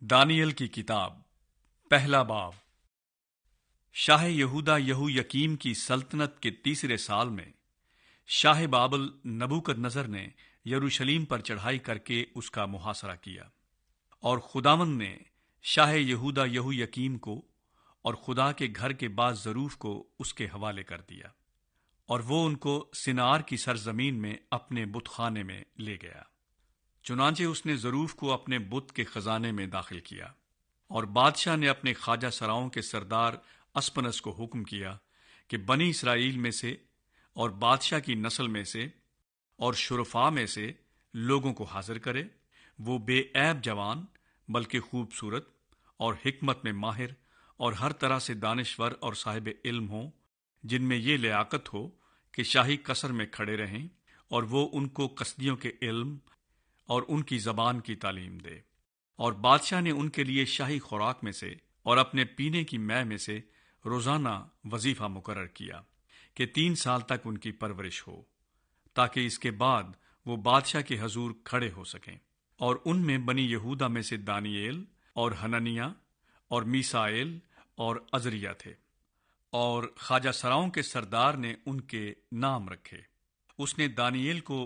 دانیل کی کتاب پہلا باب۔ شاہ یہودا یہویکیم کی سلطنت کے تیسرے سال میں شاہ بابل نبوکدنضر نے یروشلیم پر چڑھائی کر کے اس کا محاصرہ کیا، اور خداوند نے شاہ یہودا یہویکیم کو اور خدا کے گھر کے بعض ظروف کو اس کے حوالے کر دیا، اور وہ ان کو سنار کی سرزمین میں اپنے بت خانے میں لے گیا۔ چنانچہ اس نے ظروف کو اپنے بت کے خزانے میں داخل کیا، اور بادشاہ نے اپنے خواجہ سراؤں کے سردار اسپنس کو حکم کیا کہ بنی اسرائیل میں سے اور بادشاہ کی نسل میں سے اور شرفاء میں سے لوگوں کو حاضر کرے۔ وہ بے عیب جوان بلکہ خوبصورت اور حکمت میں ماہر اور ہر طرح سے دانشور اور صاحب علم ہوں، جن میں یہ لیاقت ہو کہ شاہی قصر میں کھڑے رہیں، اور وہ ان کو قصدیوں کے علم اور ان کی زبان کی تعلیم دے۔ اور بادشاہ نے ان کے لیے شاہی خوراک میں سے اور اپنے پینے کی مے میں سے روزانہ وظیفہ مقرر کیا کہ 3 سال تک ان کی پرورش ہو، تاکہ اس کے بعد وہ بادشاہ کے حضور کھڑے ہو سکیں۔ اور ان میں بنی یہودا میں سے دانییل اور حننیہ اور میسائیل اور عزریہ تھے، اور خواجہ سراؤں کے سردار نے ان کے نام رکھے۔ اس نے دانییل کو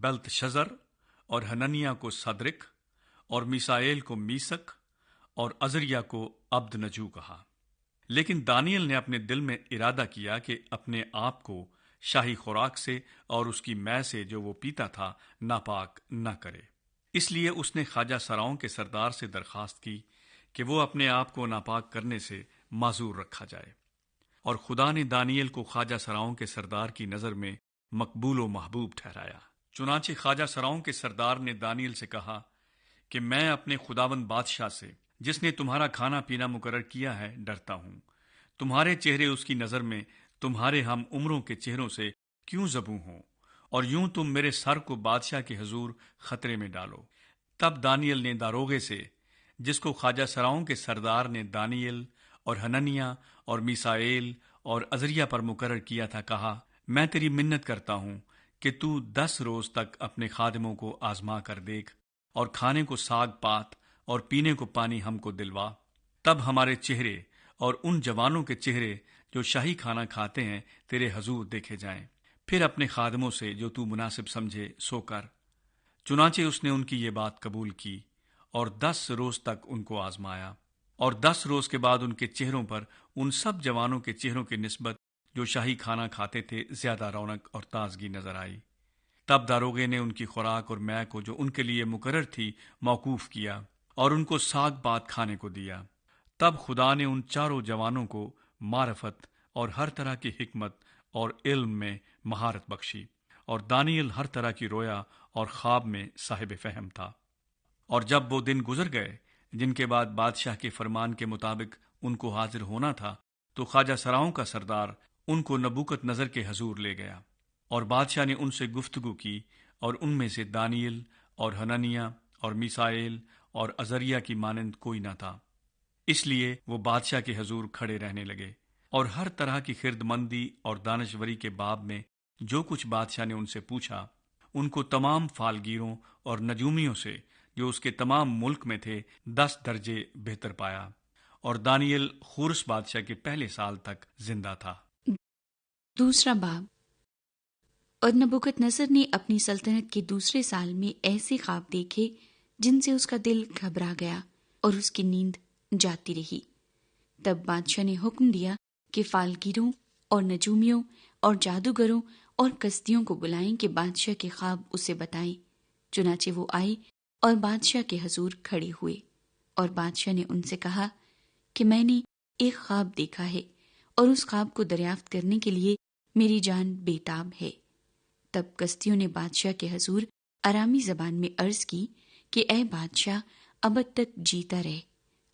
بلتشزر اور حننیہ کو صدرک اور میسائیل کو میسک اور عزریہ کو عبد نجو کہا۔ لیکن دانیل نے اپنے دل میں ارادہ کیا کہ اپنے آپ کو شاہی خوراک سے اور اس کی مے سے جو وہ پیتا تھا ناپاک نہ کرے۔ اس لیے اس نے خواجہ سراؤں کے سردار سے درخواست کی کہ وہ اپنے آپ کو ناپاک کرنے سے معذور رکھا جائے، اور خدا نے دانیل کو خواجہ سراؤں کے سردار کی نظر میں مقبول و محبوب ٹھہرایا۔ چنانچہ خواجہ سراؤں کے سردار نے دانیل سے کہا کہ میں اپنے خداوند بادشاہ سے، جس نے تمہارا کھانا پینا مقرر کیا ہے، ڈرتا ہوں۔ تمہارے چہرے اس کی نظر میں تمہارے ہم عمروں کے چہروں سے کیوں ذبح ہوں، اور یوں تم میرے سر کو بادشاہ کے حضور خطرے میں ڈالو۔ تب دانیل نے داروغے سے، جس کو خواجہ سراؤں کے سردار نے دانیل اور حننیہ اور میسائیل اور عزریہ پر مقرر کیا تھا، کہا، میں تیری منت کرتا ہوں کہ تو 10 روز تک اپنے خادموں کو آزما کر دیکھ، اور کھانے کو ساگ پات اور پینے کو پانی ہم کو دلوا۔ تب ہمارے چہرے اور ان جوانوں کے چہرے جو شاہی کھانا کھاتے ہیں تیرے حضور دیکھے جائیں، پھر اپنے خادموں سے جو تو مناسب سمجھے سو کر۔ چنانچہ اس نے ان کی یہ بات قبول کی، اور 10 روز تک ان کو آزمایا، اور 10 روز کے بعد ان کے چہروں پر ان سب جوانوں کے چہروں کی نسبت جو شاہی کھانا کھاتے تھے زیادہ رونق اور تازگی نظر آئی۔ تب داروغے نے ان کی خوراک اور مے کو جو ان کے لیے مقرر تھی موقوف کیا، اور ان کو ساگ پات کھانے کو دیا۔ تب خدا نے ان چاروں جوانوں کو معرفت اور ہر طرح کی حکمت اور علم میں مہارت بخشی، اور دانیل ہر طرح کی رویا اور خواب میں صاحب فہم تھا۔ اور جب وہ دن گزر گئے جن کے بعد بادشاہ کے فرمان کے مطابق ان کو حاضر ہونا تھا، تو خواجہ سراؤں کا سردار ان کو نبوکدنضر کے حضور لے گیا، اور بادشاہ نے ان سے گفتگو کی، اور ان میں سے دانیل اور حننیہ اور میسائیل اور عزریہ کی مانند کوئی نہ تھا۔ اس لیے وہ بادشاہ کے حضور کھڑے رہنے لگے، اور ہر طرح کی خردمندی اور دانشوری کے باب میں جو کچھ بادشاہ نے ان سے پوچھا، ان کو تمام فالگیروں اور نجومیوں سے جو اس کے تمام ملک میں تھے 10 درجے بہتر پایا۔ اور دانیل خورس بادشاہ کے پہلے سال تک زندہ تھا۔ دوسرا باب۔ اور نبوکدنضر نے اپنی سلطنت کے دوسرے سال میں ایسے خواب دیکھے جن سے اس کا دل گھبرا گیا اور اس کی نیند جاتی رہی۔ تب بادشاہ نے حکم دیا کہ فالگیروں اور نجومیوں اور جادوگروں اور کسدیوں کو بلائیں کہ بادشاہ کے خواب اسے بتائیں۔ چنانچہ وہ آئے اور بادشاہ کے حضور کھڑے ہوئے، اور بادشاہ نے ان سے کہا کہ میں نے ایک خواب دیکھا ہے، اور اس خواب کو دریافت کرنے کے لیے میری جان بے تاب ہے۔ تب کسدیوں نے بادشاہ کے حضور ارامی زبان میں عرض کی کہ اے بادشاہ، ابد تک جیتا رہ،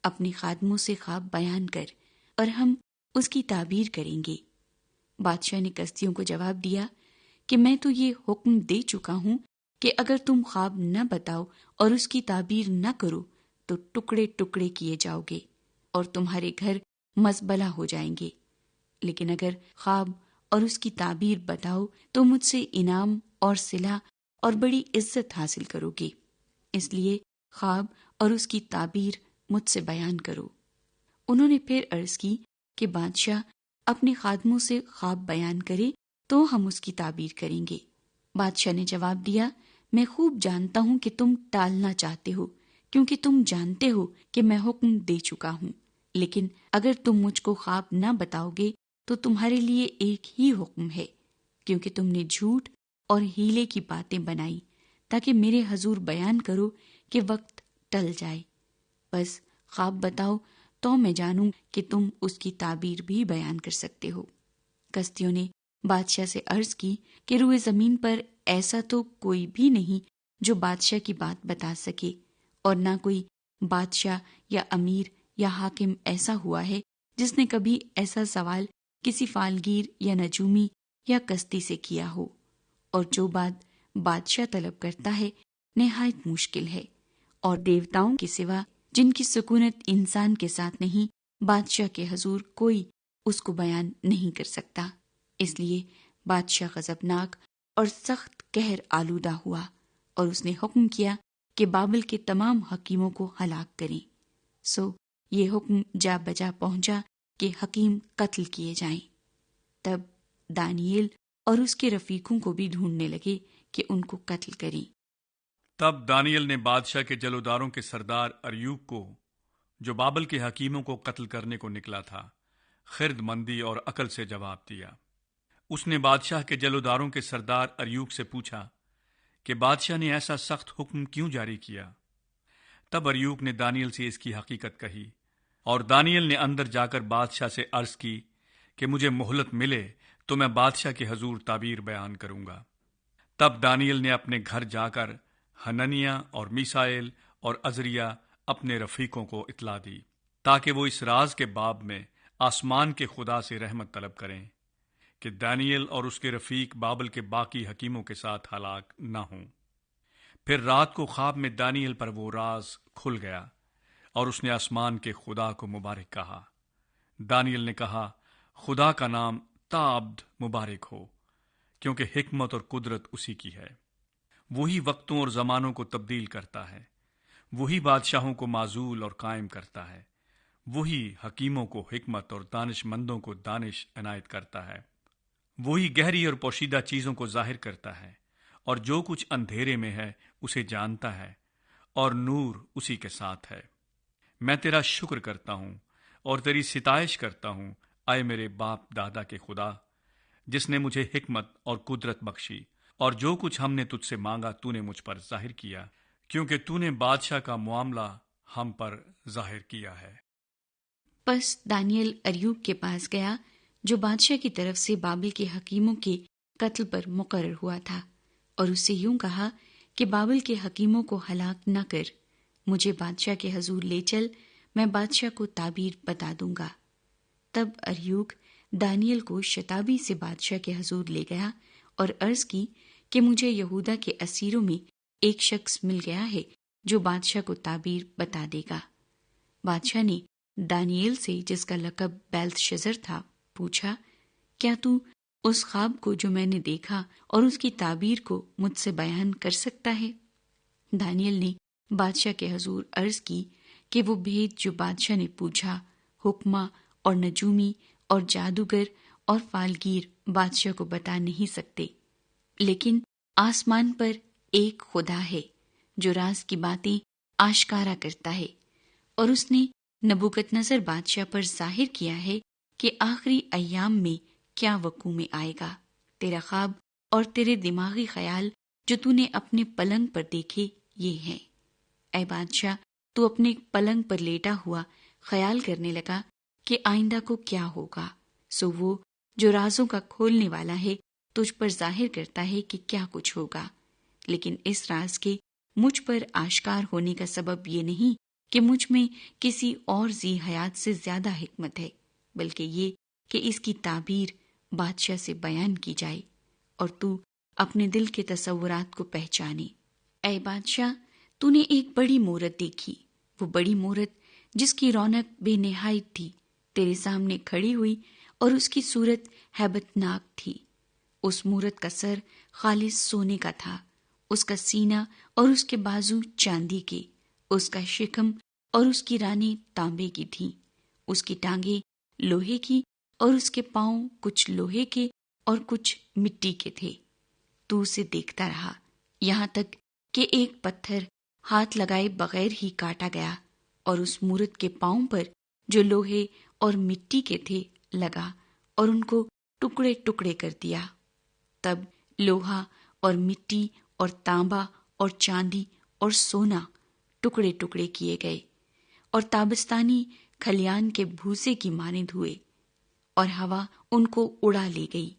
اپنے خادموں سے خواب بیان کر، اور ہم اس کی تعبیر کریں گے۔ بادشاہ نے کسدیوں کو جواب دیا کہ میں تو یہ حکم دے چکا ہوں کہ اگر تم خواب نہ بتاؤ اور اس کی تعبیر نہ کرو تو ٹکڑے ٹکڑے کیے جاؤ گے، اور تمہارے گھر مزبلہ ہو جائیں گے۔ لیکن اگر خواب اور اس کی تعبیر بتاؤ تو مجھ سے انعام اور صلہ اور بڑی عزت حاصل کرو گے۔ اس لیے خواب اور اس کی تعبیر مجھ سے بیان کرو۔ انہوں نے پھر عرض کی کہ بادشاہ اپنے خادموں سے خواب بیان کرے تو ہم اس کی تعبیر کریں گے۔ بادشاہ نے جواب دیا، میں خوب جانتا ہوں کہ تم ٹالنا چاہتے ہو، کیونکہ تم جانتے ہو کہ میں حکم دے چکا ہوں، لیکن اگر تم مجھ کو خواب نہ بتاؤ گے تو تمہارے لیے ایک ہی حکم ہے، کیونکہ تم نے جھوٹ اور ہیلے کی باتیں بنائی تاکہ میرے حضور بیان کرو کہ وقت ٹل جائے۔ بس خواب بتاؤ تو میں جانوں کہ تم اس کی تعبیر بھی بیان کر سکتے ہو۔ کسدیوں نے بادشاہ سے عرض کی کہ روئے زمین پر ایسا تو کوئی بھی نہیں جو بادشاہ کی بات بتا سکے، اور نہ کوئی بادشاہ یا امیر یا حاکم ایسا ہوا ہے جس نے کبھی ایسا سوال کسی فالگیر یا نجومی یا کستی سے کیا ہو، اور جو بات بادشاہ طلب کرتا ہے نہایت مشکل ہے، اور دیوتاؤں کے سوا جن کی سکونت انسان کے ساتھ نہیں، بادشاہ کے حضور کوئی اس کو بیان نہیں کر سکتا۔ اس لیے بادشاہ غضبناک اور سخت قہر آلودہ ہوا، اور اس نے حکم کیا کہ بابل کے تمام حکیموں کو ہلاک کریں۔ سو یہ حکم جا بجا پہنچا کہ حکیم قتل کیے جائیں۔ تب دانییل اور اس کے رفیقوں کو بھی ڈھونڈنے لگے کہ ان کو قتل کریں۔ تب دانیل نے بادشاہ کے جلوداروں کے سردار اریوک کو، جو بابل کے حکیموں کو قتل کرنے کو نکلا تھا، خرد مندی اور عقل سے جواب دیا۔ اس نے بادشاہ کے جلوداروں کے سردار اریوک سے پوچھا کہ بادشاہ نے ایسا سخت حکم کیوں جاری کیا؟ تب اریوک نے دانیل سے اس کی حقیقت کہی، اور دانیل نے اندر جا کر بادشاہ سے عرض کی کہ مجھے مہلت ملے تو میں بادشاہ کے حضور تعبیر بیان کروں گا۔ تب دانیل نے اپنے گھر جا کر حننیہ اور میسائیل اور عزریہ اپنے رفیقوں کو اطلاع دی، تاکہ وہ اس راز کے باب میں آسمان کے خدا سے رحمت طلب کریں کہ دانیل اور اس کے رفیق بابل کے باقی حکیموں کے ساتھ ہلاک نہ ہوں۔ پھر رات کو خواب میں دانیل پر وہ راز کھل گیا، اور اس نے آسمان کے خدا کو مبارک کہا۔ دانیل نے کہا، خدا کا نام تا ابد مبارک ہو، کیونکہ حکمت اور قدرت اسی کی ہے۔ وہی وقتوں اور زمانوں کو تبدیل کرتا ہے، وہی بادشاہوں کو معزول اور قائم کرتا ہے، وہی حکیموں کو حکمت اور دانش مندوں کو دانش عنایت کرتا ہے، وہی گہری اور پوشیدہ چیزوں کو ظاہر کرتا ہے، اور جو کچھ اندھیرے میں ہے اسے جانتا ہے، اور نور اسی کے ساتھ ہے۔ میں تیرا شکر کرتا ہوں اور تیری ستائش کرتا ہوں، اے میرے باپ دادا کے خدا، جس نے مجھے حکمت اور قدرت بخشی، اور جو کچھ ہم نے تجھ سے مانگا تو نے مجھ پر ظاہر کیا، کیونکہ تو نے بادشاہ کا معاملہ ہم پر ظاہر کیا ہے۔ پس دانیل اریوک کے پاس گیا جو بادشاہ کی طرف سے بابل کے حکیموں کے قتل پر مقرر ہوا تھا، اور اس سے یوں کہا کہ بابل کے حکیموں کو ہلاک نہ کر، مجھے بادشاہ کے حضور لے چل، میں بادشاہ کو تعبیر بتا دوں گا۔ تب اریوک دانیل کو شتابی سے بادشاہ کے حضور لے گیا اور عرض کی کہ مجھے یہودا کے اسیروں میں ایک شخص مل گیا ہے جو بادشاہ کو تعبیر بتا دے گا۔ بادشاہ نے دانیل سے، جس کا لقب بیلتشزر تھا، پوچھا، کیا تو اس خواب کو جو میں نے دیکھا اور اس کی تعبیر کو مجھ سے بیان کر سکتا ہے؟ دانیل نے بادشاہ کے حضور عرض کی کہ وہ بھید جو بادشاہ نے پوچھا، حکمہ اور نجومی اور جادوگر اور فالگیر بادشاہ کو بتا نہیں سکتے، لیکن آسمان پر ایک خدا ہے جو راز کی باتیں آشکارا کرتا ہے، اور اس نے نبوکدنضر بادشاہ پر ظاہر کیا ہے کہ آخری ایام میں کیا وقوع میں آئے گا۔ تیرا خواب اور تیرے دماغی خیال جو تو نے اپنے پلنگ پر دیکھے یہ ہیں۔ اے بادشاہ، تو اپنے پلنگ پر لیٹا ہوا خیال کرنے لگا کہ آئندہ کو کیا ہوگا، سو وہ جو رازوں کا کھولنے والا ہے تجھ پر ظاہر کرتا ہے کہ کیا کچھ ہوگا، لیکن اس راز کے مجھ پر آشکار ہونے کا سبب یہ نہیں کہ مجھ میں کسی اور ذی حیات سے زیادہ حکمت ہے، بلکہ یہ کہ اس کی تعبیر بادشاہ سے بیان کی جائے اور تو اپنے دل کے تصورات کو پہچانے۔ اے بادشاہ، تو نے ایک بڑی مورت دیکھی، وہ بڑی مورت جس کی رونق بے نہایت تھی تیرے سامنے کھڑی ہوئی، اور اس کی صورت ہیبت ناک تھی۔ اس مورت کا سر خالص سونے کا تھا، اس کا سینہ اور اس کے بازو چاندی کے، اس کا شکم اور اس کی رانی تانبے کی تھی، اس کی ٹانگیں لوہے کی اور اس کے پاؤں کچھ لوہے کے اور کچھ مٹی کے تھے۔ تو اسے دیکھتا رہا یہاں تک کہ ایک پتھر ہاتھ لگائے بغیر ہی کاٹا گیا اور اس مورت کے پاؤں پر جو لوہے اور مٹی کے تھے لگا اور ان کو ٹکڑے ٹکڑے کر دیا۔ تب لوہا اور مٹی اور تانبا اور چاندی اور سونا ٹکڑے ٹکڑے کیے گئے اور تابستانی کھلیان کے بھوسے کی مانند ہوئے، اور ہوا ان کو اڑا لے گئی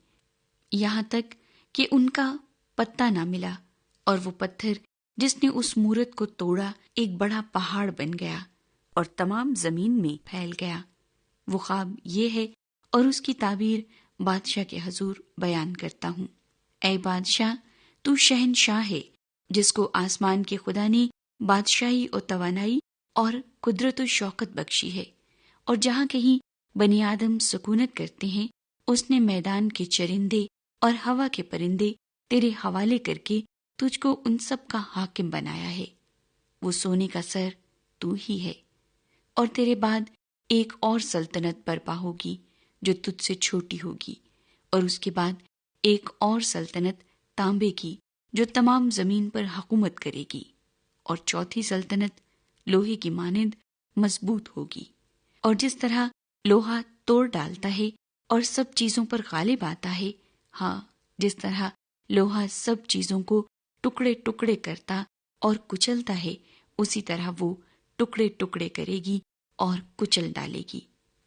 یہاں تک کہ ان کا پتہ نہ ملا، اور وہ پتھر جس نے اس مورت کو توڑا ایک بڑا پہاڑ بن گیا اور تمام زمین میں پھیل گیا۔ وہ خواب یہ ہے اور اس کی تعبیر بادشاہ کے حضور بیان کرتا ہوں۔ اے بادشاہ، تو شہنشاہ ہے جس کو آسمان کے خدا نے بادشاہی اور توانائی اور قدرت و شوکت بخشی ہے، اور جہاں کہیں بنی آدم سکونت کرتے ہیں اس نے میدان کے چرندے اور ہوا کے پرندے تیرے حوالے کر کے تجھ کو ان سب کا حاکم بنایا ہے۔ وہ سونے کا سر تو ہی ہے، اور تیرے بعد ایک اور سلطنت برپا ہوگی جو تجھ سے چھوٹی ہوگی، اور اس کے بعد ایک اور سلطنت تانبے کی جو تمام زمین پر حکومت کرے گی، اور چوتھی سلطنت لوہے کی مانند مضبوط ہوگی، اور جس طرح لوہا توڑ ڈالتا ہے اور سب چیزوں پر غالب آتا ہے، ہاں جس طرح لوہا سب چیزوں کو ٹکڑے ٹکڑے کرتا اور کچلتا ہے، اسی طرح وہ ٹکڑے ٹکڑے کرے گی اور کچل ڈالے گی۔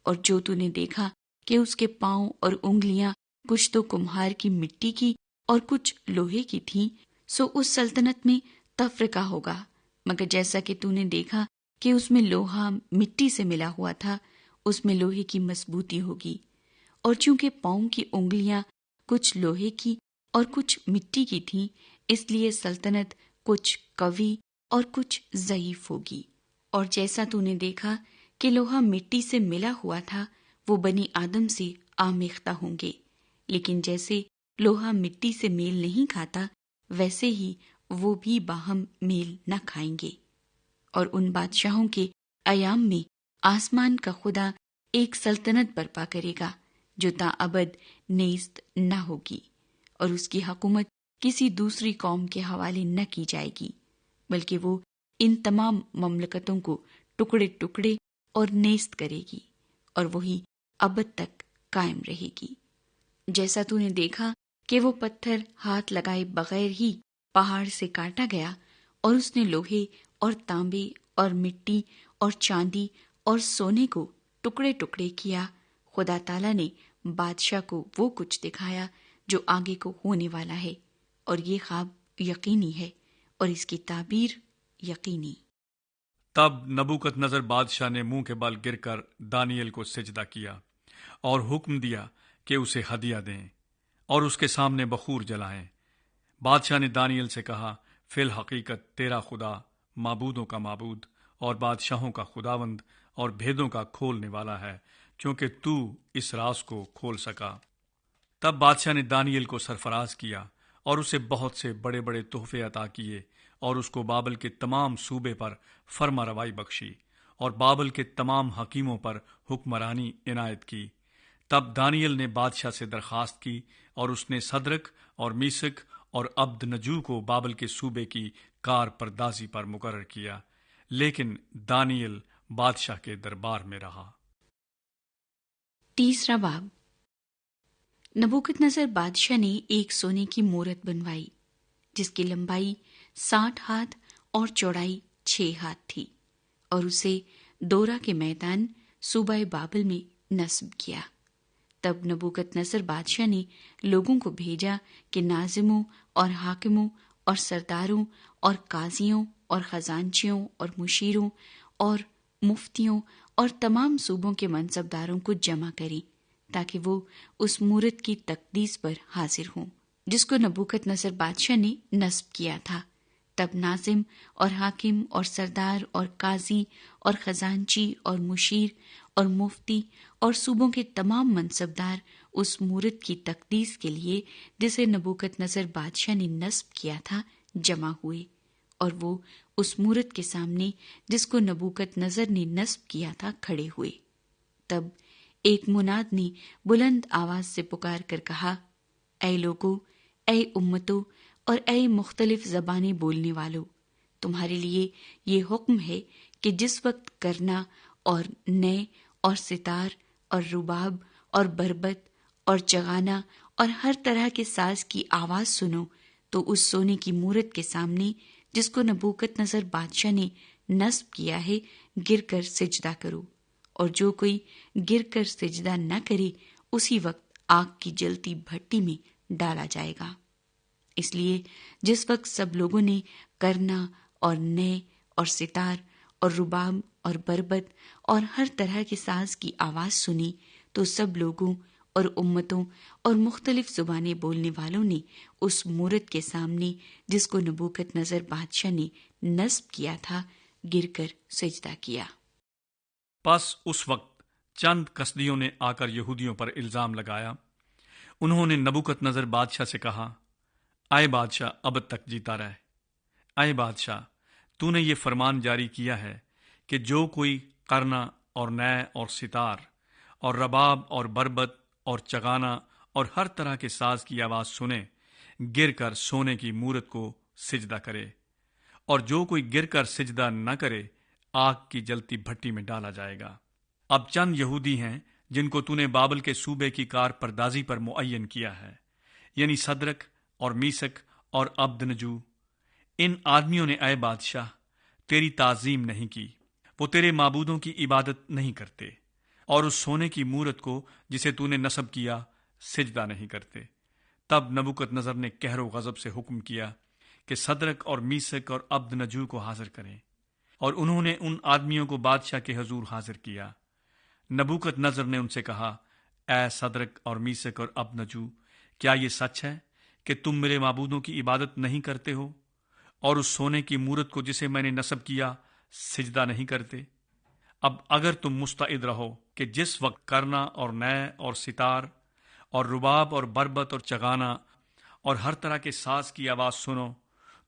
اور جو تو نے دیکھا کہ اس کے پاؤں اور انگلیاں کچھ تو کمہار کی مٹی کی اور کچھ لوہے کی تھیں، سو اس سلطنت میں تفرقہ ہوگا، مگر جیسا کہ تو نے دیکھا کہ اس میں لوہا مٹی سے ملا ہوا تھا، اس میں لوہے کی مضبوطی ہوگی۔ اور چونکہ پاؤں کی انگلیاں کچھ لوہے کی اور کچھ مٹی کی تھیں، اس لیے سلطنت کچھ قوی اور کچھ ضعیف ہوگی۔ اور جیسا تو نے دیکھا کہ لوہا مٹی سے ملا ہوا تھا، وہ بنی آدم سے آمیختہ ہوں گے، لیکن جیسے لوہا مٹی سے میل نہیں کھاتا، ویسے ہی وہ بھی باہم میل نہ کھائیں گے۔ اور ان بادشاہوں کے ایام میں آسمان کا خدا ایک سلطنت برپا کرے گا جو تا ابد نیست نہ ہوگی، اور اس کی حکومت کسی دوسری قوم کے حوالے نہ کی جائے گی، بلکہ وہ ان تمام مملکتوں کو ٹکڑے ٹکڑے اور نیست کرے گی، اور وہی ابد تک قائم رہے گی۔ جیسا تو نے دیکھا کہ وہ پتھر ہاتھ لگائے بغیر ہی پہاڑ سے کاٹا گیا، اور اس نے لوہے اور تانبے اور مٹی اور چاندی اور سونے کو ٹکڑے ٹکڑے کیا، خدا تعالیٰ نے بادشاہ کو وہ کچھ دکھایا جو آگے کو ہونے والا ہے، اور یہ خواب یقینی ہے اور اس کی تعبیر یقینی۔ تب نبوکت نظر بادشاہ نے منہ کے بل گر کر دانیل کو سجدہ کیا اور حکم دیا کہ اسے ہدیہ دیں اور اس کے سامنے بخور جلائیں۔ بادشاہ نے دانیل سے کہا، فی الحقیقت تیرا خدا معبودوں کا معبود اور بادشاہوں کا خداوند اور بھیدوں کا کھولنے والا ہے، کیونکہ تو اس راز کو کھول سکا۔ تب بادشاہ نے دانیل کو سرفراز کیا اور اسے بہت سے بڑے بڑے تحفے عطا کیے، اور اس کو بابل کے تمام صوبے پر فرما روائی بخشی، اور بابل کے تمام حکیموں پر حکمرانی عنایت کی۔ تب دانیل نے بادشاہ سے درخواست کی، اور اس نے صدرک اور میسک اور عبد نجو کو بابل کے صوبے کی کار پردازی پر مقرر کیا، لیکن دانیل بادشاہ کے دربار میں رہا۔ تیسرا باب۔ نبوکت نظر بادشاہ نے ایک سونے کی مورت بنوائی جس کی لمبائی 60 ہاتھ اور چوڑائی 6 ہاتھ تھی، اور اسے دورہ کے میدان صوبہ بابل میں نصب کیا۔ تب نبوکت نظر بادشاہ نے لوگوں کو بھیجا کہ ناظموں اور حاکموں اور سرداروں اور قاضیوں اور خزانچیوں اور مشیروں اور مفتیوں اور تمام صوبوں کے منصبداروں کو جمع کریں تاکہ وہ اس مورت کی تقدیس پر حاضر ہوں جس کو نبوکت نظر بادشاہ نے نصب کیا تھا۔ تب ناظم اور حاکم اور سردار اور قاضی اور خزانچی اور مشیر اور مفتی اور صوبوں کے تمام منصبدار اس مورت کی تقدیس کے لیے جسے نبوکت نظر بادشاہ نے نصب کیا تھا جمع ہوئے، اور وہ اس مورت کے سامنے جس کو نبوکت نظر نے نصب کیا تھا کھڑے ہوئے۔ تب ایک مناد نے بلند آواز سے پکار کر کہا، اے لوگو، اے امتوں اور اے مختلف زبانیں بولنے والوں، تمہارے لیے یہ حکم ہے کہ جس وقت کرنا اور نے اور ستار اور رباب اور بربط اور چغانا اور ہر طرح کے ساز کی آواز سنو تو اس سونے کی مورت کے سامنے جس کو نبوکت نظر بادشاہ نے نصب کیا ہے گر کر سجدہ کرو، اور جو کوئی گر کر سجدہ نہ کرے اسی وقت آگ کی جلتی بھٹی میں ڈالا جائے گا۔ اس لیے جس وقت سب لوگوں نے کرنا اور نے اور ستار اور رباب اور بربط اور ہر طرح کے ساز کی آواز سنی تو سب لوگوں اور امتوں اور مختلف زبانیں بولنے والوں نے اس مورت کے سامنے جس کو نبوکت نظر بادشاہ نے نصب کیا تھا گر کر سجدہ کیا۔ پس اس وقت چند کسدیوں نے آ کر یہودیوں پر الزام لگایا۔ انہوں نے نبوکت نظر بادشاہ سے کہا، اے بادشاہ ابد تک جیتا رہے۔ اے بادشاہ، تو نے یہ فرمان جاری کیا ہے کہ جو کوئی قرنا اور نے اور ستار اور رباب اور بربط اور چغانا اور ہر طرح کے ساز کی آواز سنے گر کر سونے کی مورت کو سجدہ کرے، اور جو کوئی گر کر سجدہ نہ کرے آگ کی جلتی بھٹی میں ڈالا جائے گا۔ اب چند یہودی ہیں جن کو تو نے بابل کے صوبے کی کار پردازی پر معین کیا ہے، یعنی صدرک اور میسک اور عبدنجو۔ ان آدمیوں نے اے بادشاہ تیری تعظیم نہیں کی، وہ تیرے معبودوں کی عبادت نہیں کرتے، اور اس سونے کی مورت کو جسے تو نے نصب کیا سجدہ نہیں کرتے۔ تب نبوکت نظر نے قہر و غضب سے حکم کیا کہ صدرک اور میسک اور عبدنجو کو حاضر کریں، اور انہوں نے ان آدمیوں کو بادشاہ کے حضور حاضر کیا۔ نبوکت نظر نے ان سے کہا، اے صدرک اور میسک اور عبدنجو، کیا یہ سچ ہے کہ تم میرے معبودوں کی عبادت نہیں کرتے ہو اور اس سونے کی مورت کو جسے میں نے نصب کیا سجدہ نہیں کرتے؟ اب اگر تم مستعد رہو کہ جس وقت کرنا اور نے اور ستار اور رباب اور بربط اور چغانا اور ہر طرح کے ساز کی آواز سنو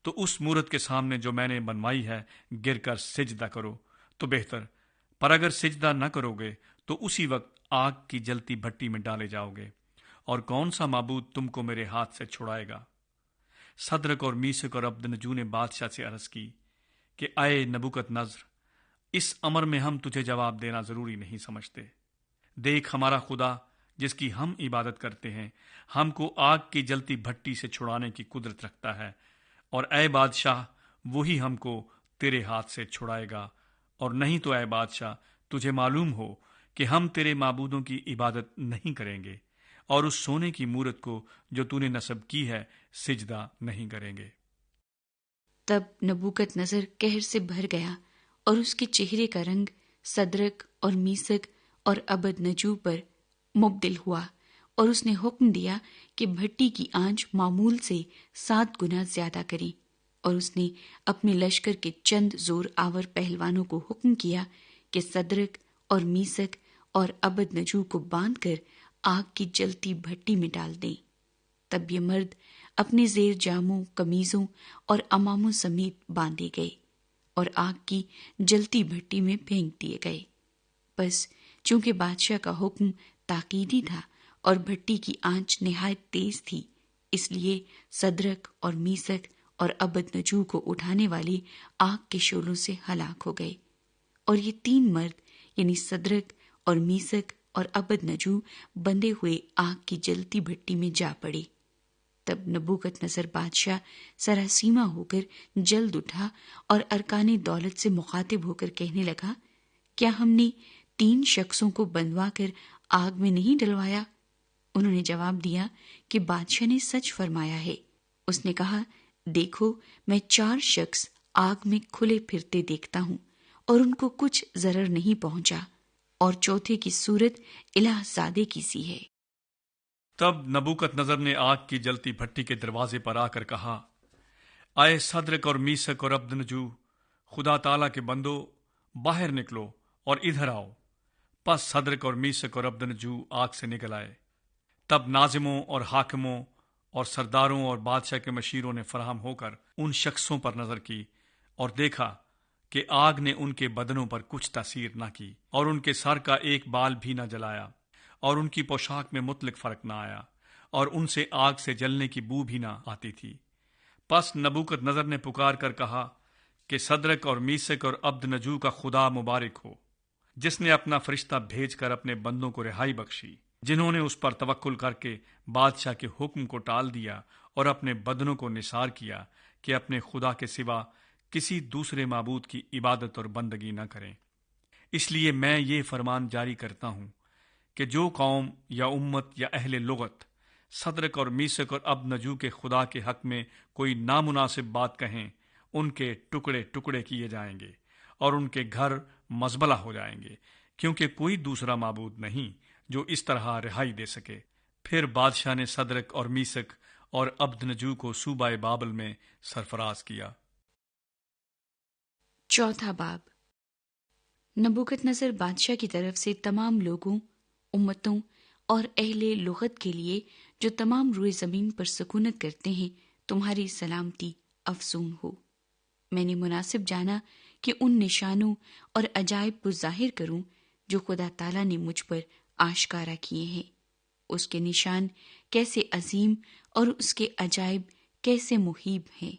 تو اس مورت کے سامنے جو میں نے بنوائی ہے گر کر سجدہ کرو تو بہتر، پر اگر سجدہ نہ کرو گے تو اسی وقت آگ کی جلتی بھٹی میں ڈالے جاؤ گے، اور کون سا معبود تم کو میرے ہاتھ سے چھڑائے گا؟ صدرک اور میسک اور عبدنجو نے بادشاہ سے عرض کی کہ اے نبوکت نظر، اس امر میں ہم تجھے جواب دینا ضروری نہیں سمجھتے۔ دیکھ، ہمارا خدا جس کی ہم عبادت کرتے ہیں ہم کو آگ کی جلتی بھٹی سے چھڑانے کی قدرت رکھتا ہے، اور اے بادشاہ وہی ہم کو تیرے ہاتھ سے چھڑائے گا، اور نہیں تو اے بادشاہ تجھے معلوم ہو کہ ہم تیرے معبودوں کی عبادت نہیں کریں گے اور اس سونے کی مورت کو جو تو نے نصب کی ہے سجدہ نہیں کریں گے۔ تب نبوکت نظر قہر سے بھر گیا اور اس کے چہرے کا رنگ صدرک اور میسک اور عبدنجو پر مبدل ہوا، اور اس نے حکم دیا کہ بھٹی کی آنچ معمول سے 7 گنا زیادہ کریں، اور اس نے اپنے لشکر کے چند زور آور پہلوانوں کو حکم کیا کہ صدرک اور میسک اور عبدنجو کو باندھ کر آگ کی جلتی بھٹی میں ڈال دیں۔ تب یہ مرد اپنے زیر جاموں، قمیضوں اور اماموں سمیت باندھے گئے اور آگ کی جلتی بھٹی میں پھینک دیے گئے۔ بس چونکہ بادشاہ کا حکم تاکیدی تھا اور بھٹی کی آنچ نہایت تیز تھی، اس لیے صدرک اور میسک اور عبدنجو کو اٹھانے والے آگ کے شعلوں سے ہلاک ہو گئے، اور یہ 3 مرد یعنی صدرک اور میسک اور عبدنجو بندے ہوئے آگ کی جلتی بھٹی میں جا پڑے۔ تب نبوکت نظر بادشاہ سراسیمہ ہو کر جلد اٹھا اور ارکان دولت سے مخاطب ہو کر کہنے لگا، کیا ہم نے 3 شخصوں کو بندوا کر آگ میں نہیں ڈلوایا؟ انہوں نے جواب دیا کہ بادشاہ نے سچ فرمایا ہے۔ اس نے کہا، دیکھو، میں 4 شخص آگ میں کھلے پھرتے دیکھتا ہوں اور ان کو کچھ ضرر نہیں پہنچا، اور چوتھے کی صورت الہ زادے کی سی ہے۔ تب نبوکت نظر نے آگ کی جلتی بھٹی کے دروازے پر آ کر کہا، اے صدرک اور میسک اور عبدنجو، خدا تعالیٰ کے بندو، باہر نکلو اور ادھر آؤ۔ پس صدرک اور میسک اور عبدنجو آگ سے نکل آئے۔ تب ناظموں اور حاکموں اور سرداروں اور بادشاہ کے مشیروں نے فراہم ہو کر ان شخصوں پر نظر کی اور دیکھا کہ آگ نے ان کے بدنوں پر کچھ تاثیر نہ کی اور ان کے سر کا ایک بال بھی نہ جلایا اور ان کی پوشاک میں مطلق فرق نہ آیا اور ان سے آگ سے جلنے کی بو بھی نہ آتی تھی۔ پس نبوکد نظر نے پکار کر کہا کہ صدرک اور میسک اور عبدنجو کا خدا مبارک ہو، جس نے اپنا فرشتہ بھیج کر اپنے بندوں کو رہائی بخشی، جنہوں نے اس پر توکل کر کے بادشاہ کے حکم کو ٹال دیا اور اپنے بدنوں کو نثار کیا کہ اپنے خدا کے سوا کسی دوسرے معبود کی عبادت اور بندگی نہ کریں۔ اس لیے میں یہ فرمان جاری کرتا ہوں کہ جو قوم یا امت یا اہل لغت صدرک اور میسک اور عبدنجو کے خدا کے حق میں کوئی نامناسب بات کہیں، ان کے ٹکڑے ٹکڑے کیے جائیں گے اور ان کے گھر مزبلہ ہو جائیں گے، کیونکہ کوئی دوسرا معبود نہیں جو اس طرح رہائی دے سکے۔ پھر بادشاہ نے صدرک اور میسک اور عبدنجو کو صوبہ بابل میں سرفراز کیا۔ چوتھا باب۔ نبوکد نصر بادشاہ کی طرف سے تمام لوگوں، امتوں اور اہل لغت کے لیے جو تمام روئے زمین پر سکونت کرتے ہیں، تمہاری سلامتی افزون ہو۔ میں نے مناسب جانا کہ ان نشانوں اور عجائب کو ظاہر کروں جو خدا تعالیٰ نے مجھ پر آشکارا کیے ہیں۔ اس کے نشان کیسے عظیم اور اس کے عجائب کیسے محیب ہیں۔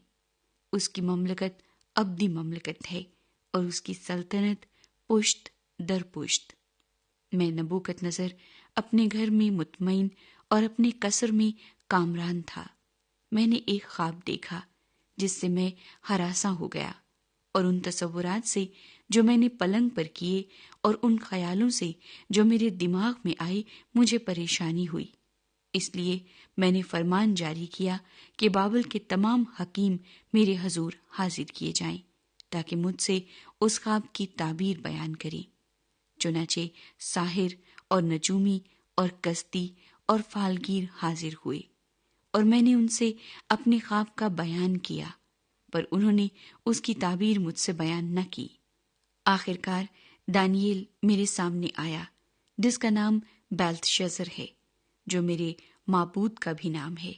اس کی مملکت ابدی مملکت ہے اور اس کی سلطنت پشت در پشت۔ میں نبوکد نظر اپنے گھر میں مطمئن اور اپنے قصر میں کامران تھا۔ میں نے ایک خواب دیکھا جس سے میں ہراساں ہو گیا، اور ان تصورات سے جو میں نے پلنگ پر کیے اور ان خیالوں سے جو میرے دماغ میں آئے مجھے پریشانی ہوئی۔ اس لیے میں نے فرمان جاری کیا کہ بابل کے تمام حکیم میرے حضور حاضر کیے جائیں تاکہ مجھ سے اس خواب کی تعبیر بیان کریں۔ چنانچہ ساحر اور نجومی اور کستی اور فالگیر حاضر ہوئے، اور میں نے ان سے اپنے خواب کا بیان کیا، پر انہوں نے اس کی تعبیر مجھ سے بیان نہ کی۔ آخرکار دانییل میرے سامنے آیا، جس کا نام بیلتشزر ہے، جو میرے معبود کا بھی نام ہے۔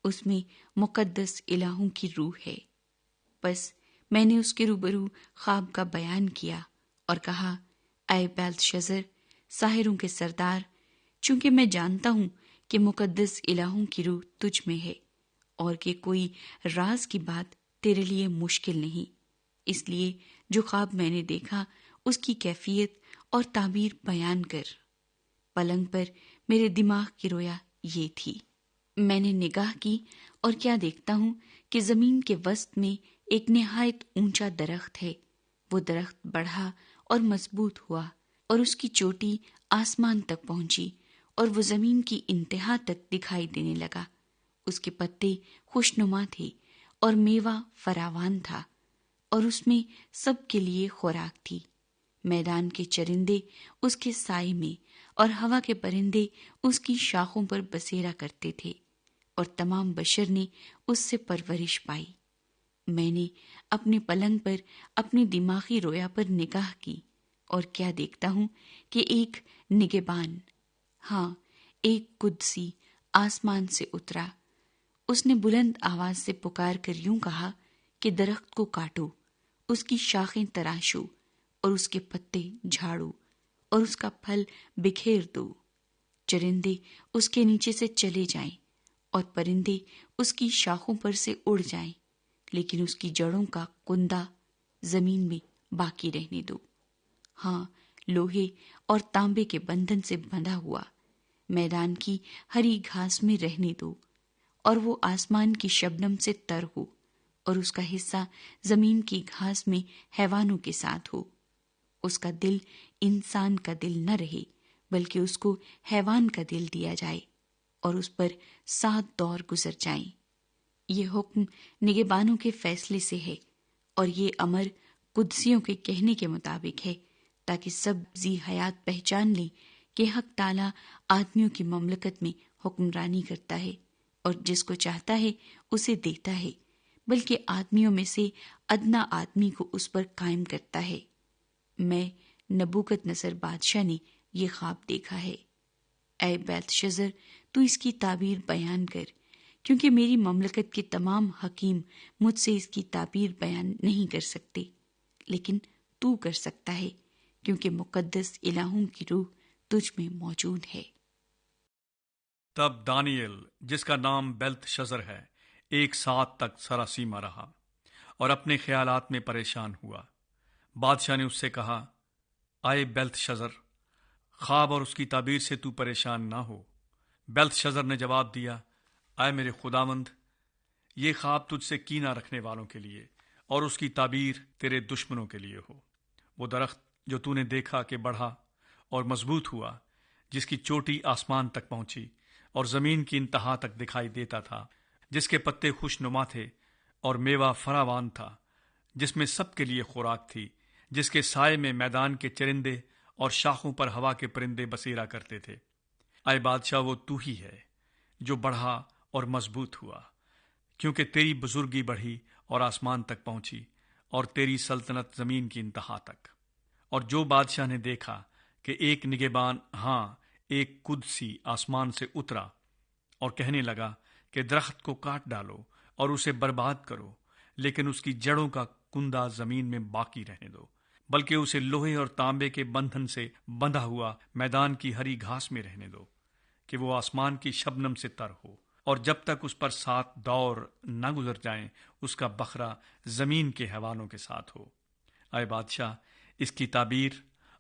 اس میں مقدس الہوں کی روح ہے۔ پس میں نے اس کے روبرو خواب کا بیان کیا اور کہا، اے بیلتشزر، ساحروں کے سردار، چونکہ میں جانتا ہوں کہ مقدس الہوں کی روح تجھ میں ہے اور کہ کوئی راز کی بات تیرے لیے مشکل نہیں، اس لیے جو خواب میں نے دیکھا اس کی کیفیت اور تعبیر بیان کر۔ پلنگ پر میرے دماغ کی رویا یہ تھی۔ میں نے نگاہ کی اور کیا دیکھتا ہوں کہ زمین کے وسط میں ایک نہایت اونچا درخت ہے۔ وہ درخت بڑھا اور مضبوط ہوا اور اس کی چوٹی آسمان تک پہنچی اور وہ زمین کی انتہا تک دکھائی دینے لگا۔ اس کے پتے خوشنما تھے اور میوہ فراوان تھا، اور اس میں سب کے لیے خوراک تھی۔ میدان کے چرندے اس کے سائے میں اور ہوا کے پرندے اس کی شاخوں پر بسیرا کرتے تھے، اور تمام بشر نے اس سے پرورش پائی۔ میں نے اپنے پلنگ پر اپنی دماغی رویا پر نگاہ کی اور کیا دیکھتا ہوں کہ ایک نگہبان، ہاں ایک قدسی، آسمان سے اترا۔ اس نے بلند آواز سے پکار کر یوں کہا کہ درخت کو کاٹو، اس کی شاخیں تراشو اور اس کے پتے جھاڑو اور اس کا پھل بکھیر دو۔ چرندے اس کے نیچے سے چلے جائیں اور پرندے اس کی شاخوں پر سے اڑ جائیں، لیکن اس کی جڑوں کا کندہ زمین میں باقی رہنے دو۔ ہاں، لوہے اور تانبے کے بندھن سے بندھا ہوا میدان کی ہری گھاس میں رہنے دو، اور وہ آسمان کی شبنم سے تر ہو، اور اس کا حصہ زمین کی گھاس میں حیوانوں کے ساتھ ہو۔ اس کا دل انسان کا دل نہ رہے، بلکہ اس کو حیوان کا دل دیا جائے، اور اس پر 7 دور گزر جائیں۔ یہ حکم نگہبانوں کے فیصلے سے ہے، اور یہ امر قدسیوں کے کہنے کے مطابق ہے، تاکہ سب ذی حیات پہچان لیں کہ حق تعالیٰ آدمیوں کی مملکت میں حکمرانی کرتا ہے، اور جس کو چاہتا ہے اسے دیتا ہے، بلکہ آدمیوں میں سے ادنا آدمی کو اس پر قائم کرتا ہے۔ میں نبوکد نصر بادشاہ نے یہ خواب دیکھا ہے۔ اے بیلتشزر، تو اس کی تعبیر بیان کر کیونکہ میری مملکت کے تمام حکیم مجھ سے اس کی تعبیر بیان نہیں کر سکتے، لیکن تو کر سکتا ہے، کیونکہ مقدس الہوں کی روح تجھ میں موجود ہے۔ تب دانیل، جس کا نام بیلتشزر ہے، ایک ساتھ تک سراسیمہ رہا اور اپنے خیالات میں پریشان ہوا۔ بادشاہ نے اس سے کہا، آئے بیلتشزر، خواب اور اس کی تعبیر سے تو پریشان نہ ہو۔ بیلتشزر نے جواب دیا، اے میرے خداوند، یہ خواب تجھ سے کینہ رکھنے والوں کے لیے اور اس کی تعبیر تیرے دشمنوں کے لیے ہو۔ وہ درخت جو تو نے دیکھا کہ بڑھا اور مضبوط ہوا، جس کی چوٹی آسمان تک پہنچی اور زمین کی انتہا تک دکھائی دیتا تھا، جس کے پتے خوش نما تھے اور میوہ فراوان تھا، جس میں سب کے لیے خوراک تھی، جس کے سائے میں میدان کے چرندے اور شاخوں پر ہوا کے پرندے بسیرا کرتے تھے۔ اے بادشاہ، وہ تو ہی ہے جو بڑھا اور مضبوط ہوا، کیونکہ تیری بزرگی بڑھی اور آسمان تک پہنچی اور تیری سلطنت زمین کی انتہا تک۔ اور جو بادشاہ نے دیکھا کہ ایک نگہبان، ہاں ایک قدسی، آسمان سے اترا اور کہنے لگا کہ درخت کو کاٹ ڈالو اور اسے برباد کرو، لیکن اس کی جڑوں کا کندہ زمین میں باقی رہنے دو، بلکہ اسے لوہے اور تانبے کے بندھن سے بندھا ہوا میدان کی ہری گھاس میں رہنے دو، کہ وہ آسمان کی شبنم سے تر ہو، اور جب تک اس پر 7 دور نہ گزر جائیں اس کا بخرا زمین کے حیوانوں کے ساتھ ہو۔ اے بادشاہ، اس کی تعبیر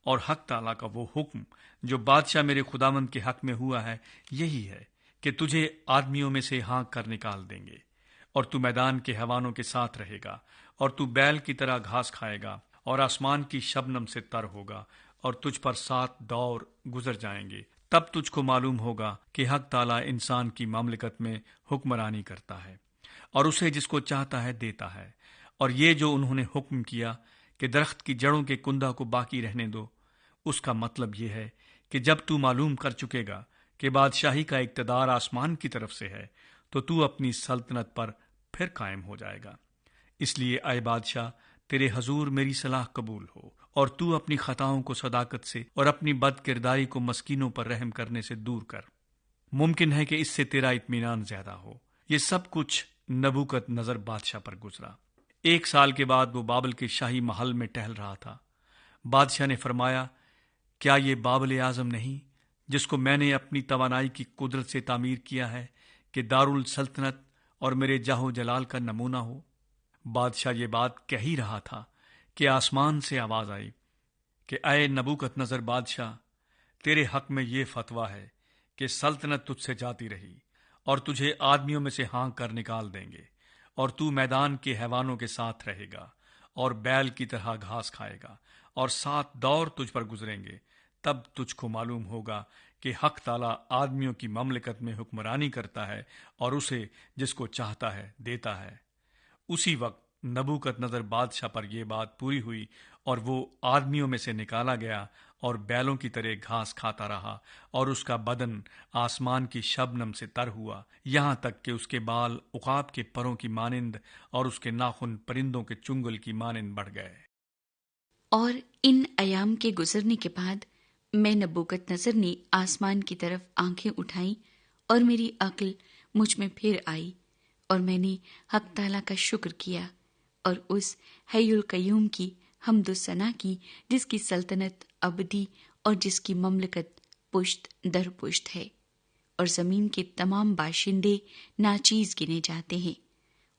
اور حق تعالیٰ کا وہ حکم جو بادشاہ میرے خداوند کے حق میں ہوا ہے، یہی ہے کہ تجھے آدمیوں میں سے ہانک کر نکال دیں گے، اور تو میدان کے حیوانوں کے ساتھ رہے گا، اور تو بیل کی طرح گھاس کھائے گا اور آسمان کی شبنم سے تر ہوگا، اور تجھ پر 7 دور گزر جائیں گے۔ تب تجھ کو معلوم ہوگا کہ حق تعالیٰ انسان کی مملکت میں حکمرانی کرتا ہے اور اسے جس کو چاہتا ہے دیتا ہے۔ اور یہ جو انہوں نے حکم کیا کہ درخت کی جڑوں کے کندہ کو باقی رہنے دو، اس کا مطلب یہ ہے کہ جب تو معلوم کر چکے گا کہ بادشاہی کا اقتدار آسمان کی طرف سے ہے، تو اپنی سلطنت پر پھر قائم ہو جائے گا۔ اس لیے اے بادشاہ، تیرے حضور میری صلاح قبول ہو، اور تو اپنی خطاؤں کو صداقت سے اور اپنی بد کرداری کو مسکینوں پر رحم کرنے سے دور کر۔ ممکن ہے کہ اس سے تیرا اطمینان زیادہ ہو۔ یہ سب کچھ نبوکت نظر بادشاہ پر گزرا۔ 1 سال کے بعد وہ بابل کے شاہی محل میں ٹہل رہا تھا۔ بادشاہ نے فرمایا، کیا یہ بابل اعظم نہیں، جس کو میں نے اپنی توانائی کی قدرت سے تعمیر کیا ہے، کہ دارالسلطنت اور میرے جاہ و جلال کا نمونہ ہو؟ بادشاہ یہ بات کہہ ہی رہا تھا کہ آسمان سے آواز آئی کہ اے نبوکت نظر بادشاہ، تیرے حق میں یہ فتویٰ ہے کہ سلطنت تجھ سے جاتی رہی، اور تجھے آدمیوں میں سے ہانک کر نکال دیں گے، اور تو میدان کے حیوانوں کے ساتھ رہے گا اور بیل کی طرح گھاس کھائے گا، اور 7 دور تجھ پر گزریں گے۔ تب تجھ کو معلوم ہوگا کہ حق تعالیٰ آدمیوں کی مملکت میں حکمرانی کرتا ہے اور اسے جس کو چاہتا ہے دیتا ہے۔ اسی وقت نبوکت نظر بادشاہ پر یہ بات پوری ہوئی، اور وہ آدمیوں میں سے نکالا گیا اور بیلوں کی طرح گھاس کھاتا رہا، اور اس کا بدن آسمان کی شبنم سے تر ہوا، یہاں تک کہ اس کے بال عقاب کے پروں کی مانند اور اس کے ناخن پرندوں کے چنگل کی مانند بڑھ گئے۔ اور ان ایام کے گزرنے کے بعد میں نبوکت نظر نے آسمان کی طرف آنکھیں اٹھائیں، اور میری عقل مجھ میں پھر آئی، اور میں نے حق تعالیٰ کا شکر کیا اور اس حی القیوم کی حمد و ثنا کی، جس کی سلطنت ابدی اور جس کی مملکت پشت در پشت ہے، اور زمین کے تمام باشندے ناچیز گنے جاتے ہیں،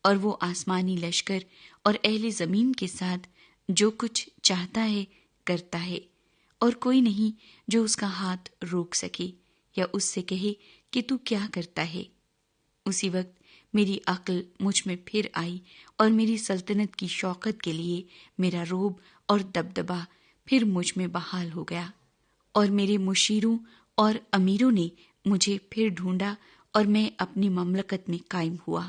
اور وہ آسمانی لشکر اور اہل زمین کے ساتھ جو کچھ چاہتا ہے کرتا ہے، اور کوئی نہیں جو اس کا ہاتھ روک سکے یا اس سے کہے کہ تو کیا کرتا ہے۔ اسی وقت میری عقل مجھ میں پھر آئی، اور میری سلطنت کی شوکت کے لیے میرا روب اور دبدبہ پھر مجھ میں بحال ہو گیا، اور میرے مشیروں اور امیروں نے مجھے پھر ڈھونڈا، اور میں اپنی مملکت میں قائم ہوا،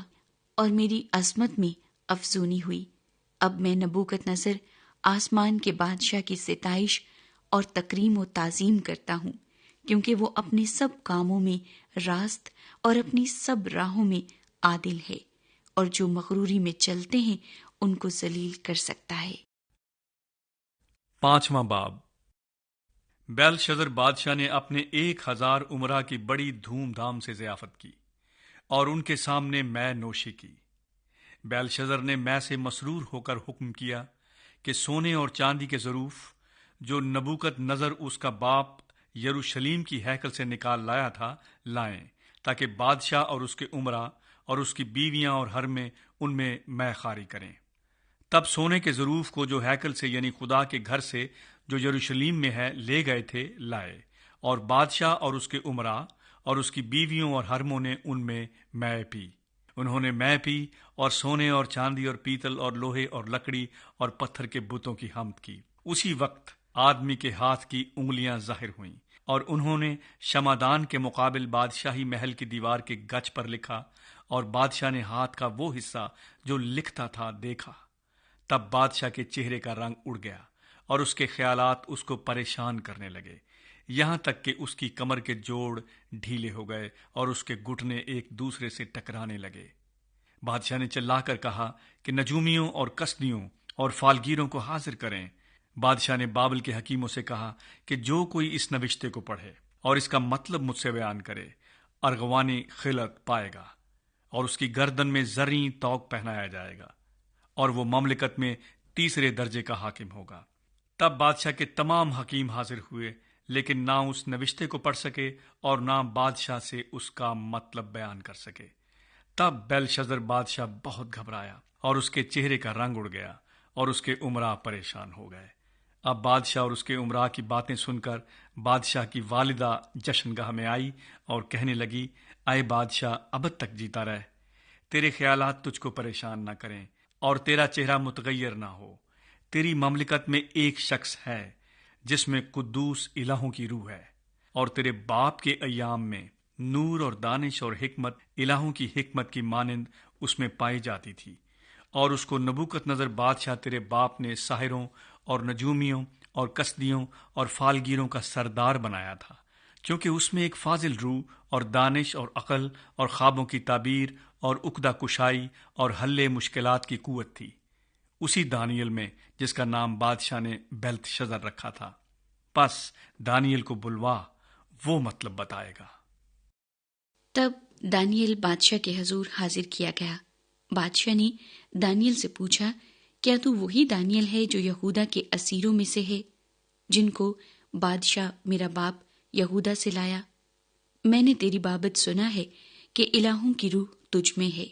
اور میری عظمت میں افزونی ہوئی۔ اب میں نبوکت نظر آسمان کے بادشاہ کی ستائش اور تکریم و تعظیم کرتا ہوں، کیونکہ وہ اپنے سب کاموں میں راست اور اپنی سب راہوں میں عادل ہے، اور جو مغروری میں چلتے ہیں ان کو ذلیل کر سکتا ہے۔ 5واں باب۔ بیلشزر بادشاہ نے اپنے 1000 امراء کی بڑی دھوم دھام سے ضیافت کی۔ اور ان کے سامنے میں نوشی کی۔ بیلشزر نے میں سے مسرور ہو کر حکم کیا کہ سونے اور چاندی کے ظروف جو نبوکت نظر اس کا باپ یروشلیم کی ہیکل سے نکال لایا تھا لائیں، تاکہ بادشاہ اور اس کے امراء اور اس کی بیویاں اور حرمیں ان میں مے خواری کریں۔ تب سونے کے ظروف کو جو ہیکل سے یعنی خدا کے گھر سے جو یروشلیم میں ہے لے گئے تھے لائے، اور بادشاہ اور اس کے امراء اور اس کی بیویوں اور حرموں نے ان میں مے پی۔ انہوں نے مے پی اور سونے اور چاندی اور پیتل اور لوہے اور لکڑی اور پتھر کے بتوں کی حمد کی۔ اسی وقت آدمی کے ہاتھ کی انگلیاں ظاہر ہوئیں، اور انہوں نے شمعدان کے مقابل بادشاہی محل کی دیوار کے گچ پر لکھا، اور بادشاہ نے ہاتھ کا وہ حصہ جو لکھتا تھا دیکھا۔ تب بادشاہ کے چہرے کا رنگ اڑ گیا، اور اس کے خیالات اس کو پریشان کرنے لگے، یہاں تک کہ اس کی کمر کے جوڑ ڈھیلے ہو گئے اور اس کے گھٹنے ایک دوسرے سے ٹکرانے لگے۔ بادشاہ نے چلا کر کہا کہ نجومیوں اور کسدیوں اور فالگیروں کو حاضر کریں۔ بادشاہ نے بابل کے حکیموں سے کہا کہ جو کوئی اس نوشتے کو پڑھے اور اس کا مطلب مجھ سے بیان کرے ارغوانی خلعت پائے گا، اور اس کی گردن میں زرعی توق پہنایا جائے گا، اور وہ مملکت میں تیسرے درجے کا حاکم ہوگا۔ تب بادشاہ کے تمام حکیم حاضر ہوئے، لیکن نہ اس نوشتے کو پڑھ سکے اور نہ بادشاہ سے اس کا مطلب بیان کر سکے۔ تب بیلشزر بادشاہ بہت گھبرایا، اور اس کے چہرے کا رنگ اڑ گیا، اور اس کے امراء پریشان ہو گئے۔ اب بادشاہ اور اس کے امراء کی باتیں سن کر بادشاہ کی والدہ جشن گاہ میں آئی اور کہنے لگی، اے بادشاہ، ابد تک جیتا رہ، تیرے خیالات تجھ کو پریشان نہ کریں اور تیرا چہرہ متغیر نہ ہو۔ تیری مملکت میں ایک شخص ہے جس میں قدوس الہوں کی روح ہے، اور تیرے باپ کے ایام میں نور اور دانش اور حکمت الہوں کی حکمت کی مانند اس میں پائی جاتی تھی، اور اس کو نبوکت نظر بادشاہ تیرے باپ نے ساحروں اور نجومیوں اور کسدیوں اور فالگیروں کا سردار بنایا تھا، کیونکہ اس میں ایک فاضل روح اور دانش اور عقل اور خوابوں کی تعبیر اور عقدہ کشائی اور حل مشکلات کی قوت تھی، اسی دانیل میں جس کا نام بادشاہ نے بیلتشزر رکھا تھا۔ پس دانیل کو بلوا، وہ مطلب بتائے گا۔ تب دانیل بادشاہ کے حضور حاضر کیا گیا۔ بادشاہ نے دانیل سے پوچھا، کیا تو وہی دانیل ہے جو یہودا کے اسیروں میں سے ہے، جن کو بادشاہ میرا باپ یہودا سے لایا؟ میں نے تیری بابت سنا ہے کہ الہوں کی روح تجھ میں ہے،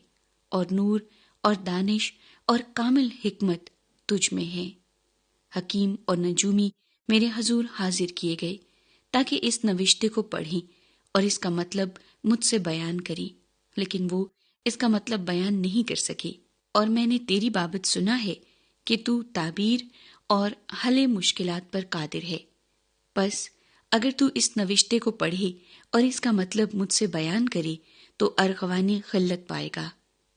اور نور اور دانش اور کامل حکمت تجھ میں ہے۔ حکیم اور نجومی میرے حضور حاضر کیے گئے تاکہ اس نوشتے کو پڑھیں اور اس کا مطلب مجھ سے بیان کریں، لیکن وہ اس کا مطلب بیان نہیں کر سکے۔ اور میں نے تیری بابت سنا ہے کہ تو تعبیر اور حل مشکلات پر قادر ہے، پس اگر تو اس نوشتے کو پڑھے اور اس کا مطلب مجھ سے بیان کرے تو ارغوانی خلت پائے گا،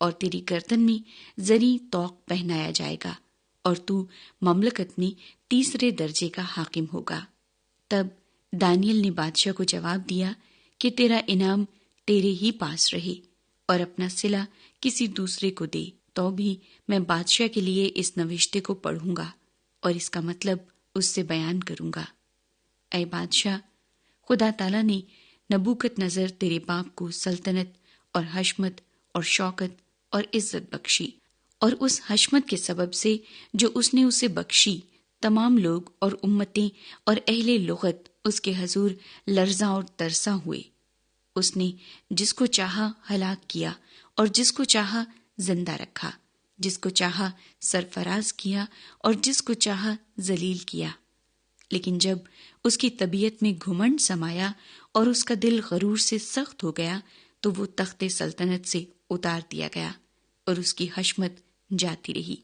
اور تیری گردن میں زری توق پہنایا جائے گا، اور تو مملکت میں تیسرے درجے کا حاکم ہوگا۔ تب دانیل نے بادشاہ کو جواب دیا کہ تیرا انعام تیرے ہی پاس رہے، اور اپنا صلہ کسی دوسرے کو دے، تو بھی میں بادشاہ کے لیے اس نوشتے کو پڑھوں گا اور اس کا مطلب اس سے بیان کروں گا۔ اے بادشاہ، خدا تعالیٰ نے نبوکت نظر تیرے باپ کو سلطنت اور حشمت اور شوکت اور عزت بخشی، اور اس حشمت کے سبب سے جو اس نے اسے بخشی تمام لوگ اور امتیں اور اہل لغت اس کے حضور لرزاں اور ترساں ہوئے۔ اس نے جس کو چاہا ہلاک کیا اور جس کو چاہا زندہ رکھا، جس کو چاہا سرفراز کیا اور جس کو چاہا ذلیل کیا۔ لیکن جب اس کی طبیعت میں گھمنڈ سمایا اور اس کا دل غرور سے سخت ہو گیا تو وہ تخت سلطنت سے اتار دیا گیا اور اس کی حشمت جاتی رہی،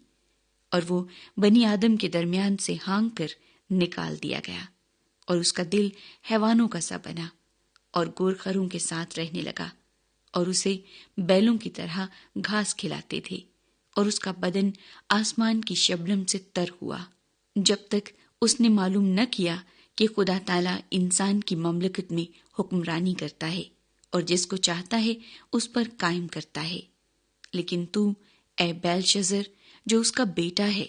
اور وہ بنی آدم کے درمیان سے ہانگ کر نکال دیا گیا، اور اس کا دل حیوانوں کا سا بنا اور گورخروں کے ساتھ رہنے لگا، اور اسے بیلوں کی طرح گھاس کھلاتے تھے، اور اس کا بدن آسمان کی شبنم سے تر ہوا، جب تک اس نے معلوم نہ کیا کہ خدا تعالیٰ انسان کی مملکت میں حکمرانی کرتا ہے اور جس کو چاہتا ہے اس پر قائم کرتا ہے۔ لیکن تو اے بیلشزر جو اس کا بیٹا ہے،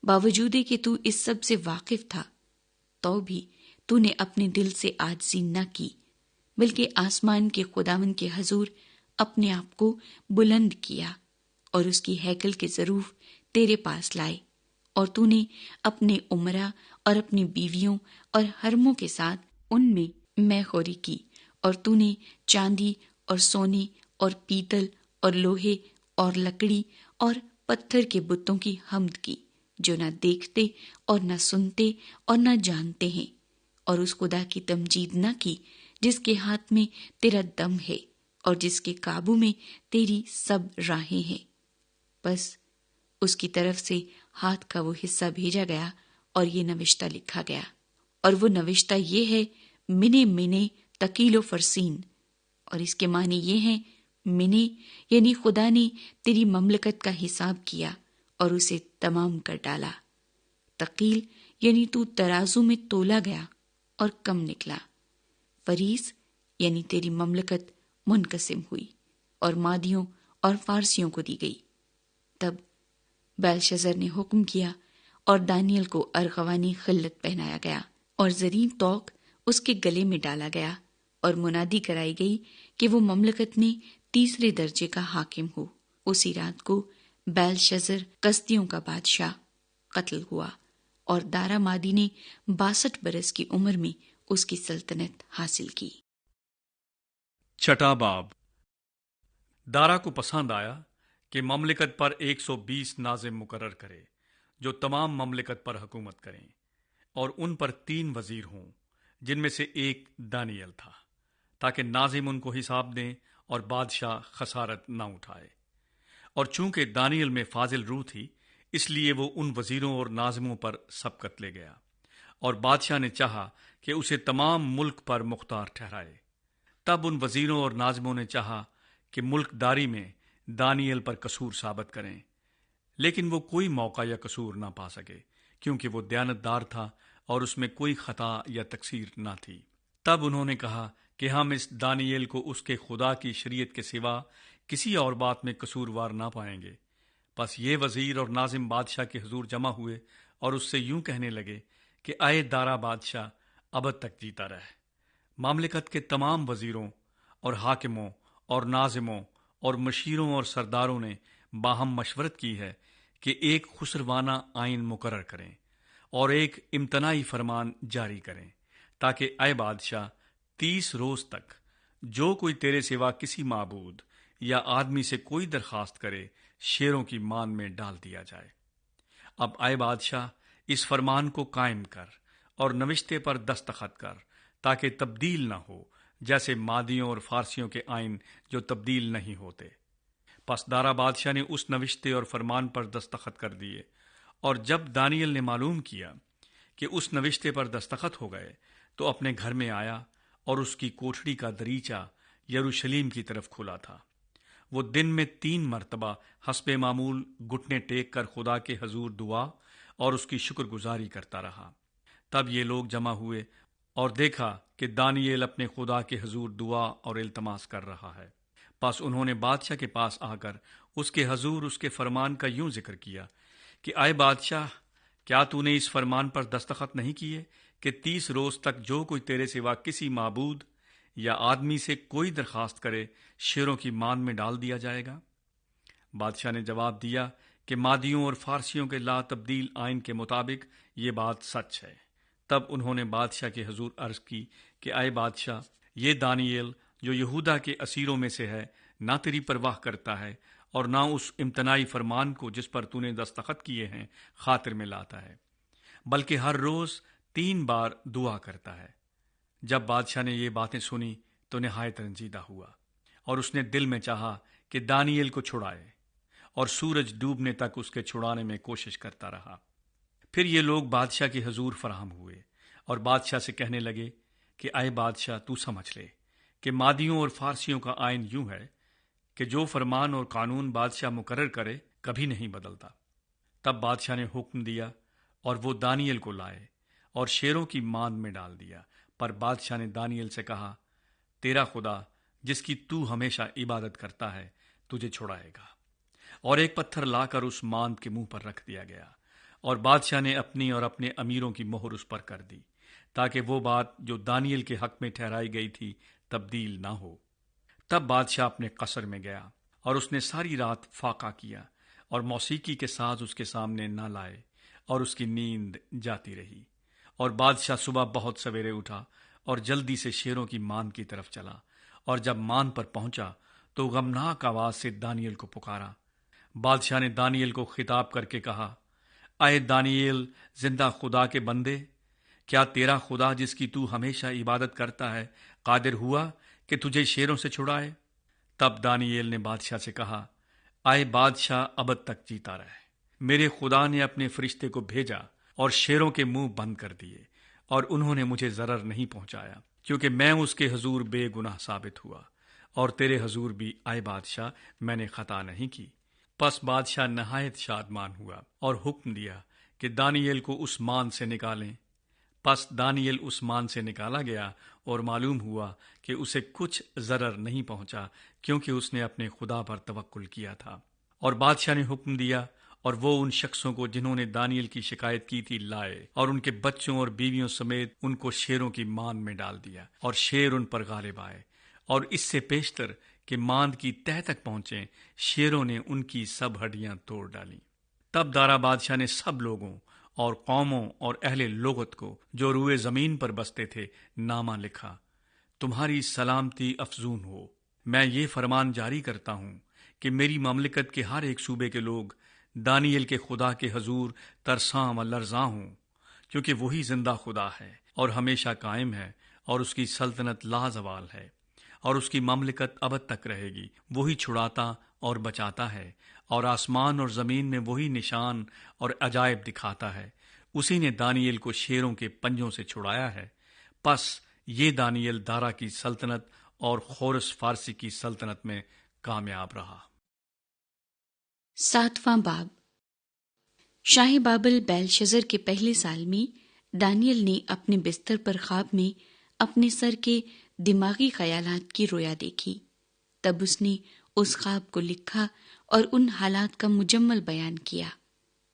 باوجود کہ تو اس سب سے واقف تھا، تو بھی تو نے اپنے دل سے عاجزی نہ کی، بلکہ آسمان کے خداوند کے حضور اپنے آپ کو بلند کیا اور اس کی ہیکل کے ظروف تیرے پاس لائے، اور تو نے اپنے امراء اور اپنی بیویوں اور حرموں کے ساتھ ان میں مے خوری کی، اور تو نے چاندی اور سونے اور پیتل اور لوہے اور لکڑی اور پتھر کے بتوں کی حمد کی، جو نہ دیکھتے اور نہ سنتے اور نہ جانتے ہیں، اور اس خدا کی تمجید نہ کی جس کے ہاتھ میں تیرا دم ہے اور جس کے قابو میں تیری سب راہیں ہیں۔ بس اس کی طرف سے ہاتھ کا وہ حصہ بھیجا گیا اور یہ نوشتہ لکھا گیا، اور وہ نوشتہ یہ ہے: منے منے تکیل و فرسین، اور اس کے معنی یہ ہیں: منے یعنی خدا نے تیری مملکت کا حساب کیا اور اسے تمام کر ڈالا، تقیل یعنی تو ترازو میں تولا گیا اور کم نکلا، فریس یعنی تیری مملکت منقسم ہوئی اور مادیوں اور فارسیوں کو دی گئی۔ تب بیلشزر نے حکم کیا اور دانیل کو ارغوانی خلت پہنایا گیا اور زرین توق اس کے گلے میں ڈالا گیا، اور منادی کرائی گئی کہ وہ مملکت میں تیسرے درجے کا حاکم ہو۔ اسی رات کو بیلشزر کسدیوں کا بادشاہ قتل ہوا، اور دارا مادی نے 62 برس کی عمر میں اس کی سلطنت حاصل کی۔ چھٹا باب۔ دارا کو پسند آیا کہ مملکت پر 120 ناظم مقرر کرے جو تمام مملکت پر حکومت کریں، اور ان پر 3 وزیر ہوں جن میں سے ایک دانیل تھا، تاکہ ناظم ان کو حساب دیں اور بادشاہ خسارت نہ اٹھائے۔ اور چونکہ دانیل میں فاضل روح تھی، اس لیے وہ ان وزیروں اور ناظموں پر سبقت لے گیا، اور بادشاہ نے چاہا کہ اسے تمام ملک پر مختار ٹھہرائے۔ تب ان وزیروں اور ناظموں نے چاہا کہ ملک داری میں دانیل پر قصور ثابت کریں، لیکن وہ کوئی موقع یا قصور نہ پا سکے، کیونکہ وہ دیانتدار تھا اور اس میں کوئی خطا یا تقصیر نہ تھی۔ تب انہوں نے کہا کہ ہم اس دانیل کو اس کے خدا کی شریعت کے سوا کسی اور بات میں قصوروار نہ پائیں گے۔ پس یہ وزیر اور ناظم بادشاہ کے حضور جمع ہوئے اور اس سے یوں کہنے لگے کہ اے دارا بادشاہ، ابد تک جیتا رہ۔ مملکت کے تمام وزیروں اور حاکموں اور ناظموں اور مشیروں اور سرداروں نے باہم مشورت کی ہے کہ ایک خسروانہ آئین مقرر کریں اور ایک امتناعی فرمان جاری کریں، تاکہ اے بادشاہ 30 روز تک جو کوئی تیرے سوا کسی معبود یا آدمی سے کوئی درخواست کرے، شیروں کی مان میں ڈال دیا جائے۔ اب اے بادشاہ، اس فرمان کو قائم کر اور نوشتے پر دستخط کر، تاکہ تبدیل نہ ہو جیسے مادیوں اور فارسیوں کے آئین جو تبدیل نہیں ہوتے۔ پس دارا بادشاہ نے اس نوشتے اور فرمان پر دستخط کر دیے، اور جب دانیل نے معلوم کیا کہ اس نوشتے پر دستخط ہو گئے تو اپنے گھر میں آیا، اور اس کی کوٹھڑی کا دریچہ یروشلم کی طرف کھلا تھا۔ وہ دن میں 3 مرتبہ حسب معمول گھٹنے ٹیک کر خدا کے حضور دعا اور اس کی شکر گزاری کرتا رہا۔ تب یہ لوگ جمع ہوئے اور دیکھا کہ دانیل اپنے خدا کے حضور دعا اور التماس کر رہا ہے۔ پس انہوں نے بادشاہ کے پاس آ کر اس کے حضور اس کے فرمان کا یوں ذکر کیا کہ اے بادشاہ، کیا تو نے اس فرمان پر دستخط نہیں کیے کہ 30 روز تک جو کوئی تیرے سوا کسی معبود یا آدمی سے کوئی درخواست کرے، شیروں کی مان میں ڈال دیا جائے گا؟ بادشاہ نے جواب دیا کہ مادیوں اور فارسیوں کے لا تبدیل آئین کے مطابق یہ بات سچ ہے۔ تب انہوں نے بادشاہ کے حضور عرض کی کہ اے بادشاہ، یہ دانیل جو یہودا کے اسیروں میں سے ہے، نہ تیری پرواہ کرتا ہے اور نہ اس امتناعی فرمان کو جس پر تو نے دستخط کیے ہیں خاطر میں لاتا ہے، بلکہ ہر روز 3 بار دعا کرتا ہے۔ جب بادشاہ نے یہ باتیں سنی تو نہایت رنجیدہ ہوا، اور اس نے دل میں چاہا کہ دانیل کو چھڑائے، اور سورج ڈوبنے تک اس کے چھڑانے میں کوشش کرتا رہا۔ پھر یہ لوگ بادشاہ کے حضور فراہم ہوئے اور بادشاہ سے کہنے لگے کہ اے بادشاہ، تو سمجھ لے کہ مادیوں اور فارسیوں کا آئین یوں ہے کہ جو فرمان اور قانون بادشاہ مقرر کرے کبھی نہیں بدلتا۔ تب بادشاہ نے حکم دیا اور وہ دانیل کو لائے اور شیروں کی مان میں ڈال دیا۔ پر بادشاہ نے دانیل سے کہا، تیرا خدا جس کی تو ہمیشہ عبادت کرتا ہے تجھے چھڑائے گا۔ اور ایک پتھر لا کر اس ماند کے منہ پر رکھ دیا گیا، اور بادشاہ نے اپنی اور اپنے امیروں کی مہر اس پر کر دی، تاکہ وہ بات جو دانیل کے حق میں ٹھہرائی گئی تھی تبدیل نہ ہو۔ تب بادشاہ اپنے قصر میں گیا اور اس نے ساری رات فاقہ کیا اور موسیقی کے ساز اس کے سامنے نہ لائے، اور اس کی نیند جاتی رہی۔ اور بادشاہ صبح بہت سویرے اٹھا اور جلدی سے شیروں کی ماند کی طرف چلا، اور جب ماند پر پہنچا تو غمناک آواز سے دانیل کو پکارا۔ بادشاہ نے دانیل کو خطاب کر کے کہا، اے دانیل، زندہ خدا کے بندے، کیا تیرا خدا جس کی تو ہمیشہ عبادت کرتا ہے قادر ہوا کہ تجھے شیروں سے چھڑائے؟ تب دانیل نے بادشاہ سے کہا، اے بادشاہ، ابد تک جیتا رہے، میرے خدا نے اپنے فرشتے کو بھیجا اور شیروں کے منہ بند کر دیے، اور انہوں نے مجھے ضرر نہیں پہنچایا، کیونکہ میں اس کے حضور بے گناہ ثابت ہوا، اور تیرے حضور بھی اے بادشاہ میں نے خطا نہیں کی۔ پس بادشاہ نہایت شادمان ہوا اور حکم دیا کہ دانیل کو اس مان سے نکالیں۔ پس دانیل اس مان سے نکالا گیا اور معلوم ہوا کہ اسے کچھ ضرر نہیں پہنچا، کیونکہ اس نے اپنے خدا پر توکل کیا تھا۔ اور بادشاہ نے حکم دیا اور وہ ان شخصوں کو جنہوں نے دانیل کی شکایت کی تھی لائے، اور ان کے بچوں اور بیویوں سمیت ان کو شیروں کی ماند میں ڈال دیا، اور شیر ان پر غالب آئے، اور اس سے پیشتر کہ ماند کی تہہ تک پہنچے، شیروں نے ان کی سب ہڈیاں توڑ ڈالیں۔ تب دارا بادشاہ نے سب لوگوں اور قوموں اور اہل لغت کو جو روئے زمین پر بستے تھے نامہ لکھا، تمہاری سلامتی افزون ہو۔ میں یہ فرمان جاری کرتا ہوں کہ میری مملکت کے ہر ایک صوبے کے لوگ دانیل کے خدا کے حضور ترساں و لرزاں ہوں، کیونکہ وہی زندہ خدا ہے اور ہمیشہ قائم ہے، اور اس کی سلطنت لازوال ہے، اور اس کی مملکت ابد تک رہے گی۔ وہی چھڑاتا اور بچاتا ہے، اور آسمان اور زمین میں وہی نشان اور عجائب دکھاتا ہے۔ اسی نے دانیل کو شیروں کے پنجوں سے چھڑایا ہے۔ پس یہ دانیل دارا کی سلطنت اور خورس فارسی کی سلطنت میں کامیاب رہا۔ 7واں باب۔ شاہ بابل بیلشزر کے پہلے سال میں دانیل نے اپنے بستر پر خواب میں اپنے سر کے دماغی خیالات کی رویا دیکھی۔ تب اس نے اس خواب کو لکھا اور ان حالات کا مجمل بیان کیا۔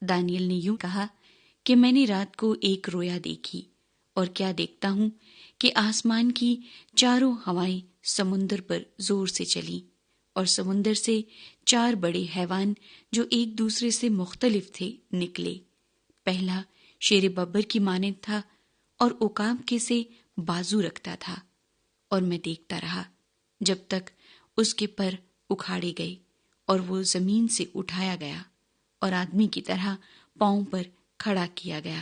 دانیل نے یوں کہا کہ میں نے رات کو ایک رویا دیکھی، اور کیا دیکھتا ہوں کہ آسمان کی چاروں ہوائیں سمندر پر زور سے چلیں، اور سمندر سے 4 بڑے حیوان جو ایک دوسرے سے مختلف تھے نکلے۔ پہلا شیر ببر کی مانند تھا اور عقاب کے سے بازو رکھتا تھا، اور میں دیکھتا رہا جب تک اس کے پر اکھاڑے گئے اور وہ زمین سے اٹھایا گیا اور آدمی کی طرح پاؤں پر کھڑا کیا گیا،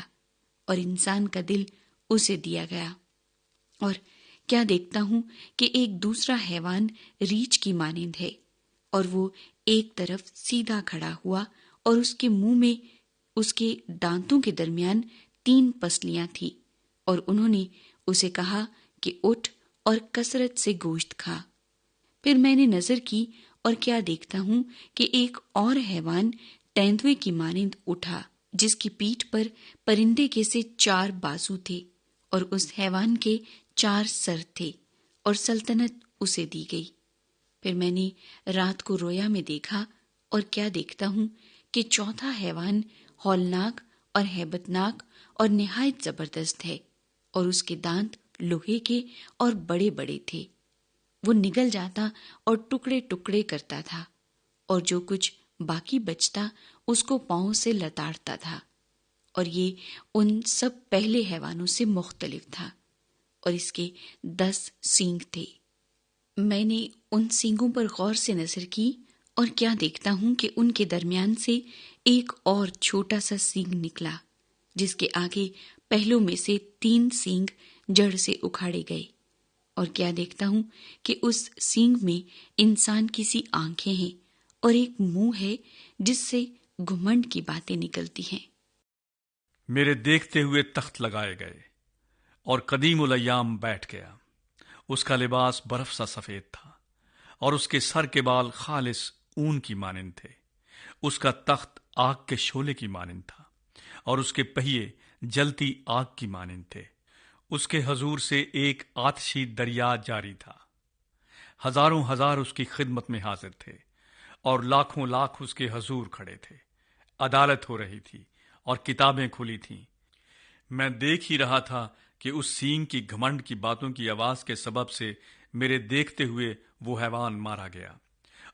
اور انسان کا دل اسے دیا گیا۔ اور کیا دیکھتا ہوں کہ ایک دوسرا حیوان ریچھ کی مانند ہے، اور وہ ایک طرف سیدھا کھڑا ہوا، اور اس کے منہ میں اس کے دانتوں کے درمیان 3 پسلیاں تھیں، اور انہوں نے اسے کہا کہ اٹھ اور کثرت سے گوشت کھا۔ پھر میں نے نظر کی اور کیا دیکھتا ہوں کہ ایک اور حیوان تیندوے کی مانند اٹھا، جس کی پیٹھ پر پرندے کے سے 4 بازو تھے، اور اس حیوان کے 4 سر تھے، اور سلطنت اسے دی گئی۔ پھر میں نے رات کو رویا میں دیکھا اور کیا دیکھتا ہوں کہ چوتھا حیوان ہولناک اور ہیبتناک اور نہایت زبردست ہے، اور اس کے دانت لوہے کے اور بڑے بڑے تھے۔ وہ نگل جاتا اور ٹکڑے ٹکڑے کرتا تھا، اور جو کچھ باقی بچتا اس کو پاؤں سے لتاڑتا تھا، اور یہ ان سب پہلے حیوانوں سے مختلف تھا، اور اس کے 10 سینگ تھے۔ میں نے ان سینگوں پر غور سے نظر کی اور کیا دیکھتا ہوں کہ ان کے درمیان سے ایک اور چھوٹا سا سینگ نکلا، جس کے آگے پہلوں میں سے 3 سینگ جڑ سے اکھاڑے گئے، اور کیا دیکھتا ہوں کہ اس سینگ میں انسان کی سی آنکھیں ہیں اور ایک منہ ہے جس سے گھمنڈ کی باتیں نکلتی ہیں۔ میرے دیکھتے ہوئے تخت لگائے گئے اور قدیم الایام بیٹھ گیا۔ اس کا لباس برف سا سفید تھا اور اس کے سر کے بال خالص اون کی مانند تھے۔ اس کا تخت آگ کے شعلے کی مانند تھا اور اس کے پہیے جلتی آگ کی مانند تھے۔ اس کے حضور سے ایک آتشی دریا جاری تھا۔ ہزاروں ہزار اس کی خدمت میں حاضر تھے اور لاکھوں لاکھ اس کے حضور کھڑے تھے۔ عدالت ہو رہی تھی اور کتابیں کھلی تھیں۔ میں دیکھ ہی رہا تھا کہ اس سینگ کی گھمنڈ کی باتوں کی آواز کے سبب سے میرے دیکھتے ہوئے وہ حیوان مارا گیا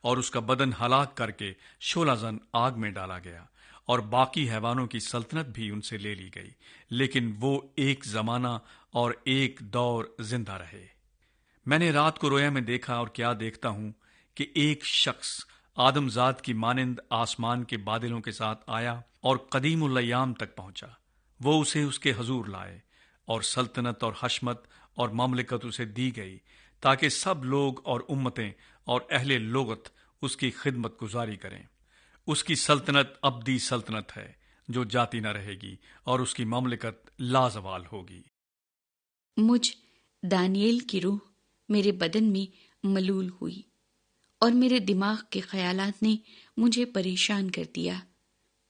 اور اس کا بدن ہلاک کر کے شعلہ زن آگ میں ڈالا گیا، اور باقی حیوانوں کی سلطنت بھی ان سے لے لی گئی، لیکن وہ ایک زمانہ اور ایک دور زندہ رہے۔ میں نے رات کو رویا میں دیکھا، اور کیا دیکھتا ہوں کہ ایک شخص آدم ذات کی مانند آسمان کے بادلوں کے ساتھ آیا اور قدیم الایام تک پہنچا۔ وہ اسے اس کے حضور لائے، اور سلطنت اور حشمت اور مملکت اسے دی گئی، تاکہ سب لوگ اور امتیں اور اہل لغت اس کی خدمت گزاری کریں۔ اس کی سلطنت ابدی سلطنت ہے جو جاتی نہ رہے گی، اور اس کی مملکت لازوال ہوگی۔ مجھ دانیل کی روح میرے بدن میں ملول ہوئی، اور میرے دماغ کے خیالات نے مجھے پریشان کر دیا۔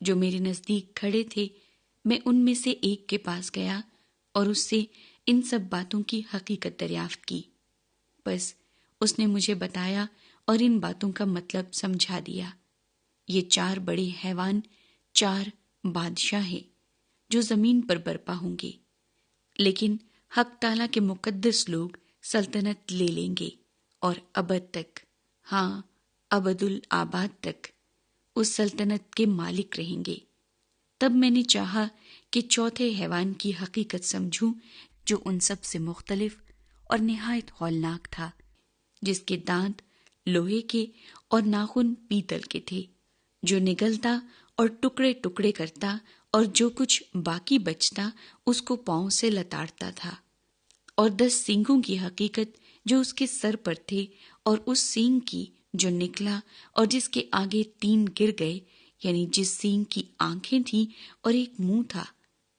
جو میرے نزدیک کھڑے تھے، میں ان میں سے ایک کے پاس گیا اور اس سے ان سب باتوں کی حقیقت دریافت کی۔ بس اس نے مجھے بتایا اور ان باتوں کا مطلب سمجھا دیا۔ یہ 4 بڑے حیوان 4 بادشاہ ہیں جو زمین پر برپا ہوں گے، لیکن حق تعالیٰ کے مقدس لوگ سلطنت لے لیں گے اور ابد تک، ہاں ابد الآباد تک اس سلطنت کے مالک رہیں گے۔ تب میں نے چاہا کہ چوتھے حیوان کی حقیقت سمجھوں، جو ان سب سے مختلف اور نہایت ہولناک تھا، جس کے دانت لوہے کے اور ناخن پیتل کے تھے، جو نگلتا اور ٹکڑے ٹکڑے کرتا، اور جو کچھ باقی بچتا اس کو پاؤں سے لتاڑتا تھا، اور 10 سینگوں کی حقیقت جو اس کے سر پر تھے، اور اس سینگ کی جو نکلا اور جس کے آگے 3 گر گئے، یعنی جس سینگ کی آنکھیں تھیں اور ایک منہ تھا،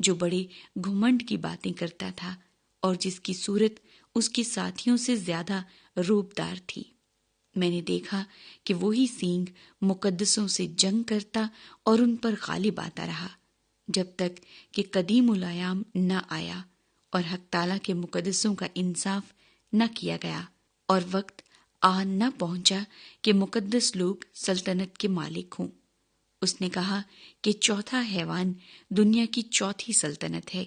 جو بڑے گھمنڈ کی باتیں کرتا تھا، اور جس کی صورت اس کے ساتھیوں سے زیادہ روبدار تھی۔ میں نے دیکھا کہ وہی سینگ مقدسوں سے جنگ کرتا اور ان پر غالب آتا رہا، جب تک کہ قدیم الایام نہ آیا اور حق تعالیٰ کے مقدسوں کا انصاف نہ کیا گیا، اور وقت آ نہ پہنچا کہ مقدس لوگ سلطنت کے مالک ہوں۔ اس نے کہا کہ چوتھا حیوان دنیا کی چوتھی سلطنت ہے،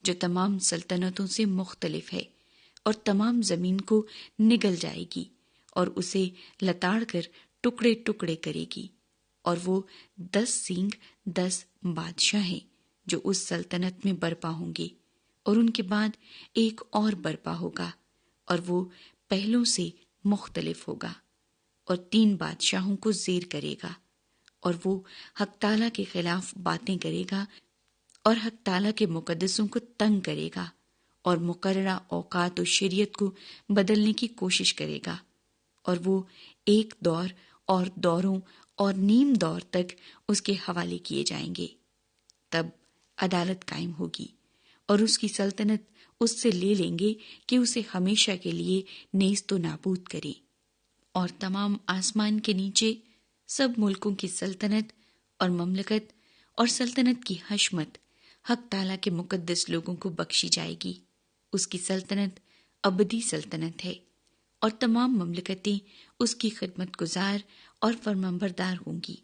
جو تمام سلطنتوں سے مختلف ہے، اور تمام زمین کو نگل جائے گی اور اسے لتاڑ کر ٹکڑے ٹکڑے کرے گی۔ اور وہ 10 سینگ 10 بادشاہ ہیں جو اس سلطنت میں برپا ہوں گے، اور ان کے بعد ایک اور برپا ہوگا، اور وہ پہلوں سے مختلف ہوگا، اور 3 بادشاہوں کو زیر کرے گا، اور وہ حق تعالیٰ کے خلاف باتیں کرے گا اور حق تعالیٰ کے مقدسوں کو تنگ کرے گا، اور مقررہ اوقات و شریعت کو بدلنے کی کوشش کرے گا، اور وہ ایک دور اور دوروں اور نیم دور تک اس کے حوالے کیے جائیں گے۔ تب عدالت قائم ہوگی، اور اس کی سلطنت اس سے لے لیں گے کہ اسے ہمیشہ کے لیے نیست و نابود کرے، اور تمام آسمان کے نیچے سب ملکوں کی سلطنت اور مملکت اور سلطنت کی حشمت حق تعالیٰ کے مقدس لوگوں کو بخشی جائے گی۔ اس کی سلطنت ابدی سلطنت ہے، اور تمام مملکتیں اس کی خدمت گزار اور فرمانبردار ہوں گی۔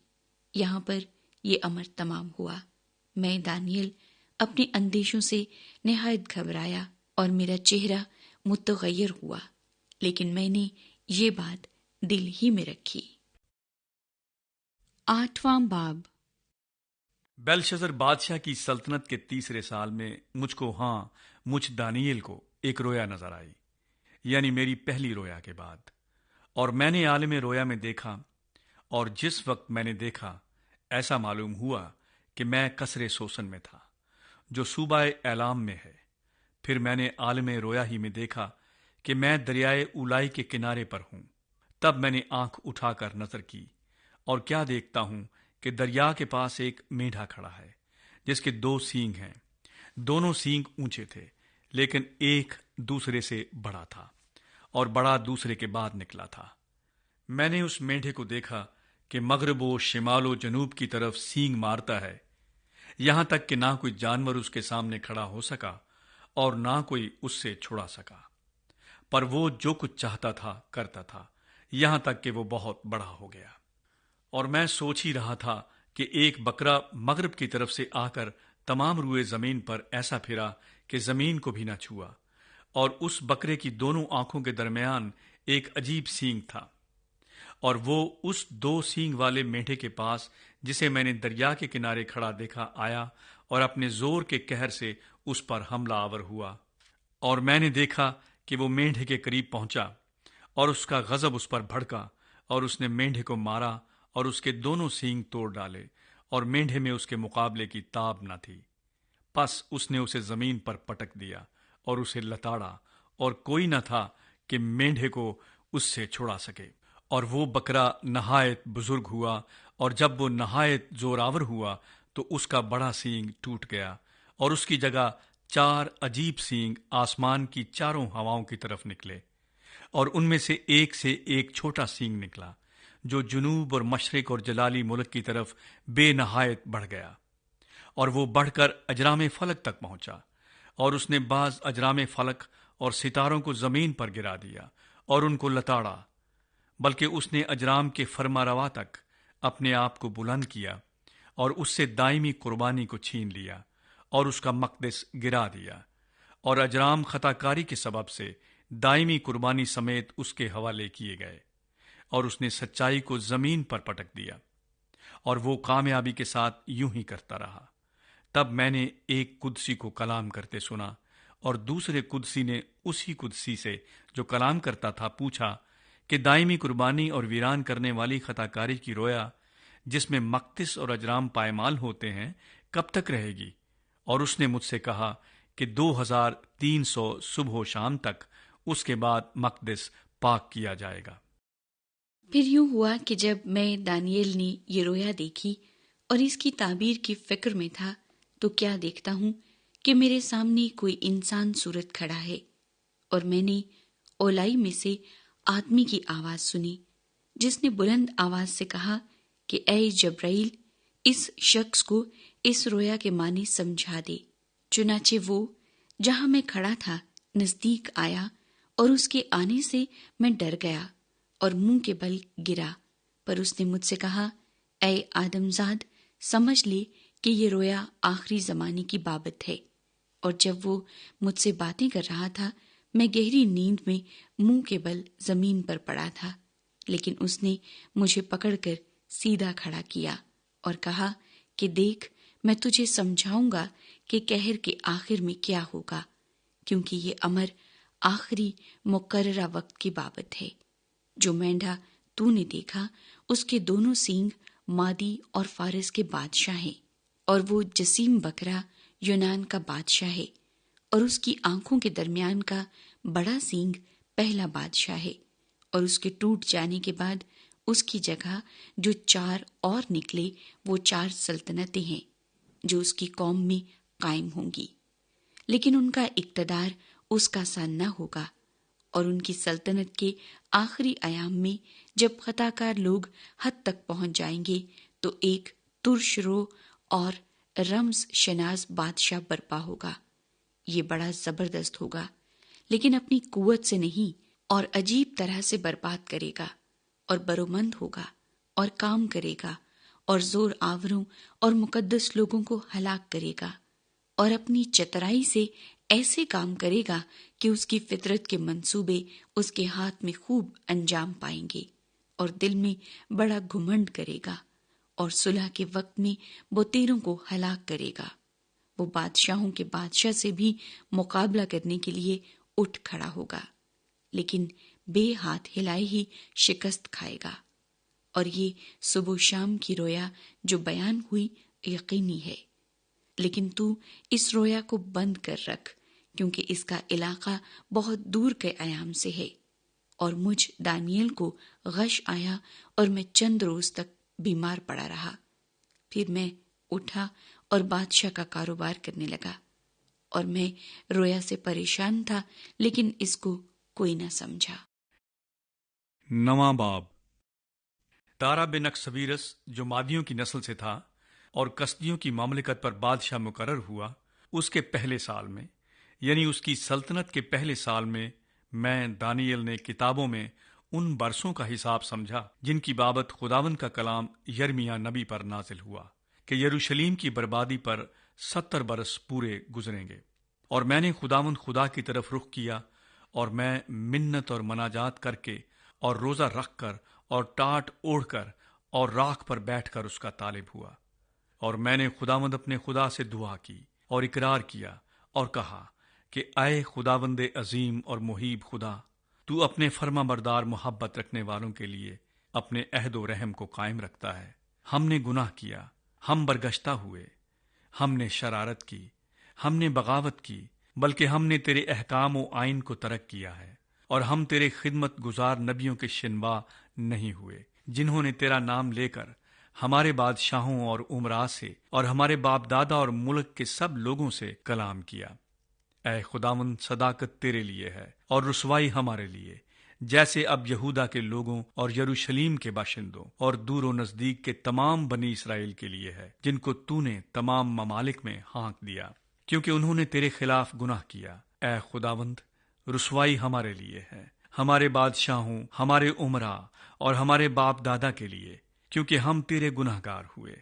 یہاں پر یہ امر تمام ہوا۔ میں دانیل اپنے اندیشوں سے نہایت گھبرایا، اور میرا چہرہ متغیر ہوا، لیکن میں نے یہ بات دل ہی میں رکھی۔ 8واں باب۔ بیلشزر بادشاہ کی سلطنت کے 3 سال میں مجھ دانیل کو ایک رویا نظر آئی، یعنی میری پہلی رویا کے بعد، اور میں نے عالم رویا میں دیکھا، اور جس وقت میں نے دیکھا ایسا معلوم ہوا کہ میں قصر سوسن میں تھا جو صوبہ ایلام میں ہے۔ پھر میں نے عالم رویا ہی میں دیکھا کہ میں دریائے اولائی کے کنارے پر ہوں۔ تب میں نے آنکھ اٹھا کر نظر کی، اور کیا دیکھتا ہوں کہ دریا کے پاس ایک میڈھا کھڑا ہے جس کے 2 سینگ ہیں۔ دونوں سینگ اونچے تھے، لیکن ایک دوسرے سے بڑا تھا، اور بڑا دوسرے کے بعد نکلا تھا۔ میں نے اس میڈھے کو دیکھا کہ مغرب و شمال و جنوب کی طرف سینگ مارتا ہے، یہاں تک کہ نہ کوئی جانور اس کے سامنے کھڑا ہو سکا اور نہ کوئی اس سے چھڑا سکا، پر وہ جو کچھ چاہتا تھا کرتا تھا، یہاں تک کہ وہ بہت بڑا ہو گیا۔ اور میں سوچ ہی رہا تھا کہ ایک بکرا مغرب کی طرف سے آ کر تمام روئے زمین پر ایسا پھرا کہ زمین کو بھی نہ چھوا، اور اس بکرے کی دونوں آنکھوں کے درمیان ایک عجیب سینگ تھا، اور وہ اس 2 سینگ والے مینڈھے کے پاس جسے میں نے دریا کے کنارے کھڑا دیکھا آیا اور اپنے زور کے قہر سے اس پر حملہ آور ہوا، اور میں نے دیکھا کہ وہ مینڈھے کے قریب پہنچا، اور اس کا غضب اس پر بھڑکا، اور اس نے مینڈھے کو مارا اور اس کے دونوں سینگ توڑ ڈالے، اور مینڈھے میں اس کے مقابلے کی تاب نہ تھی۔ پس اس نے اسے زمین پر پٹک دیا اور اسے لتاڑا، اور کوئی نہ تھا کہ مینڈھے کو اس سے چھڑا سکے۔ اور وہ بکرا نہایت بزرگ ہوا، اور جب وہ نہایت زوراور ہوا تو اس کا بڑا سینگ ٹوٹ گیا، اور اس کی جگہ 4 عجیب سینگ آسمان کی چاروں ہواؤں کی طرف نکلے، اور ان میں سے ایک چھوٹا سینگ نکلا جو جنوب اور مشرق اور جلالی ملک کی طرف بے نہایت بڑھ گیا، اور وہ بڑھ کر اجرام فلک تک پہنچا، اور اس نے بعض اجرام فلک اور ستاروں کو زمین پر گرا دیا اور ان کو لتاڑا، بلکہ اس نے اجرام کے فرما روا تک اپنے آپ کو بلند کیا، اور اس سے دائمی قربانی کو چھین لیا اور اس کا مقدس گرا دیا، اور اجرام خطا کاری کے سبب سے دائمی قربانی سمیت اس کے حوالے کیے گئے، اور اس نے سچائی کو زمین پر پٹک دیا، اور وہ کامیابی کے ساتھ یوں ہی کرتا رہا۔ تب میں نے ایک قدسی کو کلام کرتے سنا، اور دوسرے قدسی نے اسی قدسی سے جو کلام کرتا تھا پوچھا کہ دائمی قربانی اور ویران کرنے والی خطا کاری کی رویا جس میں مقدس اور اجرام پائمال ہوتے ہیں کب تک رہے گی؟ اور اس نے مجھ سے کہا کہ 2300 صبح و شام تک، اس کے بعد مقدس پاک کیا جائے گا۔ پھر یوں ہوا کہ جب میں دانیل نے یہ رویا دیکھی اور اس کی تعبیر کی فکر میں تھا تو کیا دیکھتا ہوں کہ میرے سامنے کوئی انسان صورت کھڑا ہے، اور میں نے اولائی میں سے آدمی کی آواز سنی جس نے بلند آواز سے کہا کہ اے جبرائیل، اس شخص کو اس رویا کے معنی سمجھا دے۔ چنانچہ وہ جہاں میں کھڑا تھا نزدیک آیا، اور اس کے آنے سے میں ڈر گیا اور منہ کے بل گرا، پر اس نے مجھ سے کہا، اے آدم زاد، سمجھ لے کہ یہ رویا آخری زمانے کی بابت ہے۔ اور جب وہ مجھ سے باتیں کر رہا تھا میں گہری نیند میں منہ کے بل زمین پر پڑا تھا، لیکن اس نے مجھے پکڑ کر سیدھا کھڑا کیا اور کہا کہ دیکھ، میں تجھے سمجھاؤں گا کہ قہر کے آخر میں کیا ہوگا، کیونکہ یہ امر آخری مقررہ وقت کی بابت ہے۔ جو مینڈھا تو نے دیکھا اس کے دونوں سینگ مادی اور فارس کے بادشاہ ہیں، اور وہ جسیم بکرا یونان کا بادشاہ ہے، اور اس کی آنکھوں کے درمیان کا بڑا سینگ پہلا بادشاہ ہے، اور اس کے ٹوٹ جانے کے بعد اس کی جگہ جو 4 اور نکلے وہ 4 سلطنتیں ہیں جو اس کی قوم میں قائم ہوں گی، لیکن ان کا اقتدار اس کا سا نہ ہوگا، اور ان کی سلطنت کے آخری ایام میں جب خطا کار لوگ حد تک پہنچ جائیں گے تو ایک ترش رو اور رمز شناس بادشاہ برپا ہوگا۔ یہ بڑا زبردست ہوگا، لیکن اپنی قوت سے نہیں، اور عجیب طرح سے برباد کرے گا، اور برومند ہوگا اور کام کرے گا، اور زور آوروں اور مقدس لوگوں کو ہلاک کرے گا، اور اپنی چترائی سے ایسے کام کرے گا کہ اس کی فطرت کے منصوبے اس کے ہاتھ میں خوب انجام پائیں گے، اور دل میں بڑا گھمنڈ کرے گا، اور صلح کے وقت میں بتیروں کو ہلاک کرے گا۔ وہ بادشاہوں کے بادشاہ سے بھی مقابلہ کرنے کے لیے اٹھ کھڑا ہوگا، لیکن بے ہاتھ ہلائے ہی شکست کھائے گا۔ اور یہ صبح و شام کی رویا جو بیان ہوئی یقینی ہے، لیکن تو اس رویا کو بند کر رکھ، کیونکہ اس کا علاقہ بہت دور کے ایام سے ہے۔ اور مجھ دانیل کو غش آیا اور میں چند روز تک بیمار پڑا رہا۔ پھر میں اٹھا اور بادشاہ کا کاروبار کرنے لگا، اور میں رویا سے پریشان تھا لیکن اس کو کوئی نہ سمجھا۔ 9واں باب۔ تارا بن اکسویرس جو مادیوں کی نسل سے تھا اور کسدیوں کی مملکت پر بادشاہ مقرر ہوا، اس کے پہلے سال میں، یعنی اس کی سلطنت کے پہلے سال میں دانیل نے کتابوں میں ان برسوں کا حساب سمجھا جن کی بابت خداوند کا کلام یرمیاہ نبی پر نازل ہوا کہ یروشلیم کی بربادی پر 70 برس پورے گزریں گے۔ اور میں نے خداوند خدا کی طرف رخ کیا، اور میں منت اور مناجات کر کے اور روزہ رکھ کر اور ٹاٹ اوڑھ کر اور راکھ پر بیٹھ کر اس کا طالب ہوا۔ اور میں نے خداوند اپنے خدا سے دعا کی اور اقرار کیا اور کہا کہ اے خداوند عظیم اور محیب خدا، تو اپنے فرما بردار محبت رکھنے والوں کے لیے اپنے عہد و رحم کو قائم رکھتا ہے۔ ہم نے گناہ کیا، ہم برگشتہ ہوئے، ہم نے شرارت کی، ہم نے بغاوت کی، بلکہ ہم نے تیرے احکام و آئین کو ترک کیا ہے، اور ہم تیرے خدمت گزار نبیوں کے شنوا نہیں ہوئے، جنہوں نے تیرا نام لے کر ہمارے بادشاہوں اور عمراء سے اور ہمارے باپ دادا اور ملک کے سب لوگوں سے کلام کیا۔ اے خداوند، صداقت تیرے لیے ہے اور رسوائی ہمارے لیے، جیسے اب یہودا کے لوگوں اور یروشلیم کے باشندوں اور دور و نزدیک کے تمام بنی اسرائیل کے لیے ہے، جن کو تو نے تمام ممالک میں ہانک دیا، کیونکہ انہوں نے تیرے خلاف گناہ کیا۔ اے خداوند، رسوائی ہمارے لیے ہے، ہمارے بادشاہوں، ہمارے عمراء اور ہمارے باپ دادا کے لیے، کیونکہ ہم تیرے گناہ گار ہوئے۔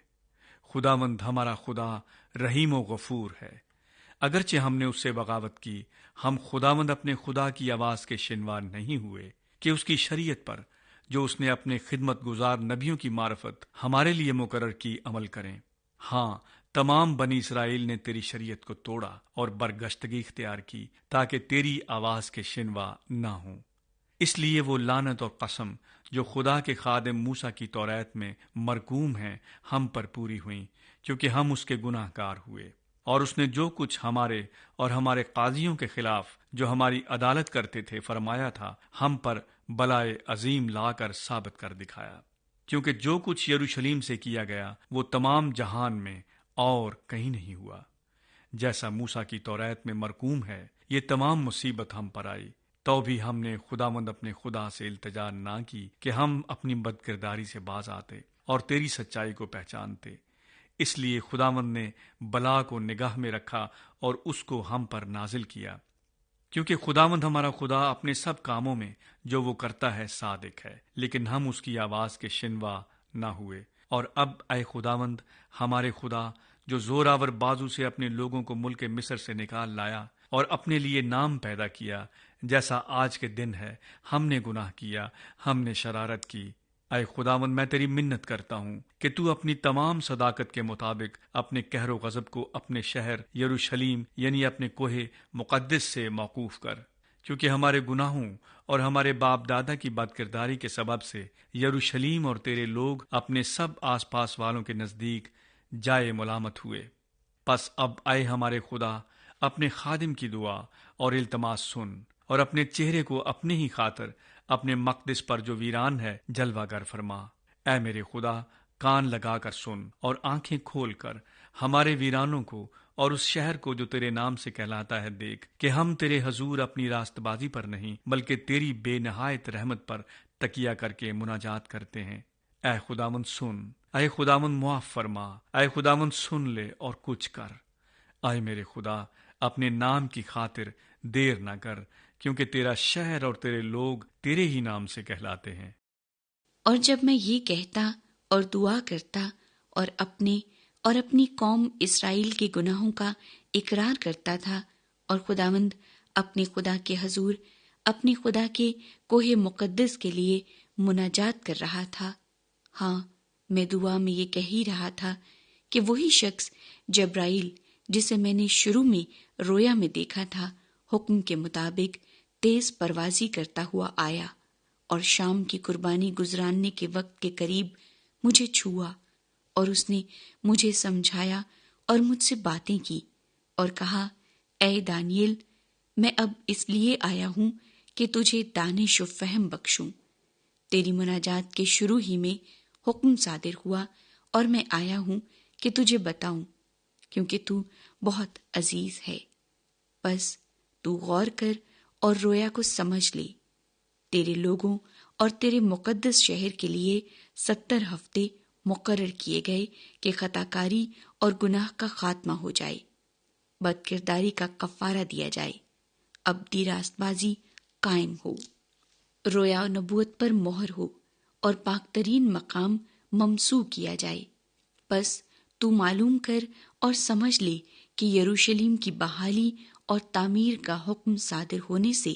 خداوند ہمارا خدا رحیم و غفور ہے، اگرچہ ہم نے اس سے بغاوت کی، ہم خداوند اپنے خدا کی آواز کے شنوا نہیں ہوئے کہ اس کی شریعت پر جو اس نے اپنے خدمت گزار نبیوں کی معرفت ہمارے لیے مقرر کی عمل کریں۔ ہاں، تمام بنی اسرائیل نے تیری شریعت کو توڑا اور برگشتگی اختیار کی تاکہ تیری آواز کے شنوا نہ ہوں۔ اس لیے وہ لعنت اور قسم جو خدا کے خادم موسیٰ کی توریت میں مرقوم ہیں ہم پر پوری ہوئیں، کیونکہ ہم اس کے گناہ گار ہوئے، اور اس نے جو کچھ ہمارے اور ہمارے قاضیوں کے خلاف جو ہماری عدالت کرتے تھے فرمایا تھا، ہم پر بلائے عظیم لا کر ثابت کر دکھایا۔ کیونکہ جو کچھ یروشلیم سے کیا گیا وہ تمام جہان میں اور کہیں نہیں ہوا۔ جیسا موسیٰ کی توریت میں مرقوم ہے، یہ تمام مصیبت ہم پر آئی، تو بھی ہم نے خداوند اپنے خدا سے التجا نہ کی کہ ہم اپنی بدکرداری سے باز آتے اور تیری سچائی کو پہچانتے۔ اس لیے خداوند نے بلا کو نگاہ میں رکھا اور اس کو ہم پر نازل کیا، کیونکہ خداوند ہمارا خدا اپنے سب کاموں میں جو وہ کرتا ہے صادق ہے، لیکن ہم اس کی آواز کے شنوا نہ ہوئے۔ اور اب اے خداوند ہمارے خدا، جو زوراور بازو سے اپنے لوگوں کو ملک مصر سے نکال لایا اور اپنے لیے نام پیدا کیا، جیسا آج کے دن ہے، ہم نے گناہ کیا، ہم نے شرارت کی۔ اے خداوند، میں تیری منت کرتا ہوں کہ تو اپنی تمام صداقت کے مطابق اپنے قہر و غضب کو اپنے شہر یروشلیم یعنی اپنے کوہ مقدس سے موقوف کر، کیونکہ ہمارے گناہوں اور ہمارے باپ دادا کی بدکرداری کے سبب سے یروشلیم اور تیرے لوگ اپنے سب آس پاس والوں کے نزدیک جائے ملامت ہوئے۔ پس اب اے ہمارے خدا، اپنے خادم کی دعا اور التماس سن، اور اپنے چہرے کو اپنے ہی خاطر اپنے مقدس پر جو ویران ہے جلوہ گر فرما۔ اے میرے خدا، کان لگا کر سن اور آنکھیں کھول کر ہمارے ویرانوں کو اور اس شہر کو جو تیرے نام سے کہلاتا ہے دیکھ، کہ ہم تیرے حضور اپنی راست بازی پر نہیں بلکہ تیری بے نہایت رحمت پر تکیہ کر کے مناجات کرتے ہیں۔ اے خداوند سن، اے خداوند معاف فرما، اے خداوند سن لے اور کچھ کر۔ اے میرے خدا، اپنے نام کی خاطر دیر نہ کر، کیونکہ تیرا شہر اور تیرے لوگ تیرے ہی نام سے کہلاتے ہیں۔ اور جب میں یہ کہتا اور دعا کرتا اور اپنی قوم اسرائیل کے گناہوں کا اقرار کرتا تھا، اور خداوند اپنے خدا کے حضور اپنے خدا کے کوہ مقدس کے لیے مناجات کر رہا تھا، ہاں، میں دعا میں یہ کہہ ہی رہا تھا کہ وہی شخص جبرائیل جسے میں نے شروع میں رویا میں دیکھا تھا، حکم کے مطابق تیز پروازی کرتا ہوا آیا اور شام کی قربانی گزراننے کے وقت کے قریب مجھے چھوا، اور اس نے مجھے سمجھایا اور مجھ سے باتیں کی اور کہا، اے دانیل، میں اب اس لیے آیا ہوں کہ تجھے دانش و فہم بخشوں۔ تیری مناجات کے شروع ہی میں حکم صادر ہوا اور میں آیا ہوں کہ تجھے بتاؤں، کیونکہ تو بہت عزیز ہے۔ بس تو غور کر اور رویا کو سمجھ لے۔ تیرے لوگوں اور تیرے مقدس شہر کے لیے 70 ہفتے مقرر کیے گئے کہ خطا کاری اور گناہ کا خاتمہ ہو جائے، بد کرداری کا کفارہ دیا جائے، ابدی راست بازی قائم ہو، رویا و نبوت پر مہر ہو اور پاک ترین مقام ممسوح کیا جائے۔ بس تو معلوم کر اور سمجھ لے کہ یروشلیم کی بحالی اور تعمیر کا حکم صادر ہونے سے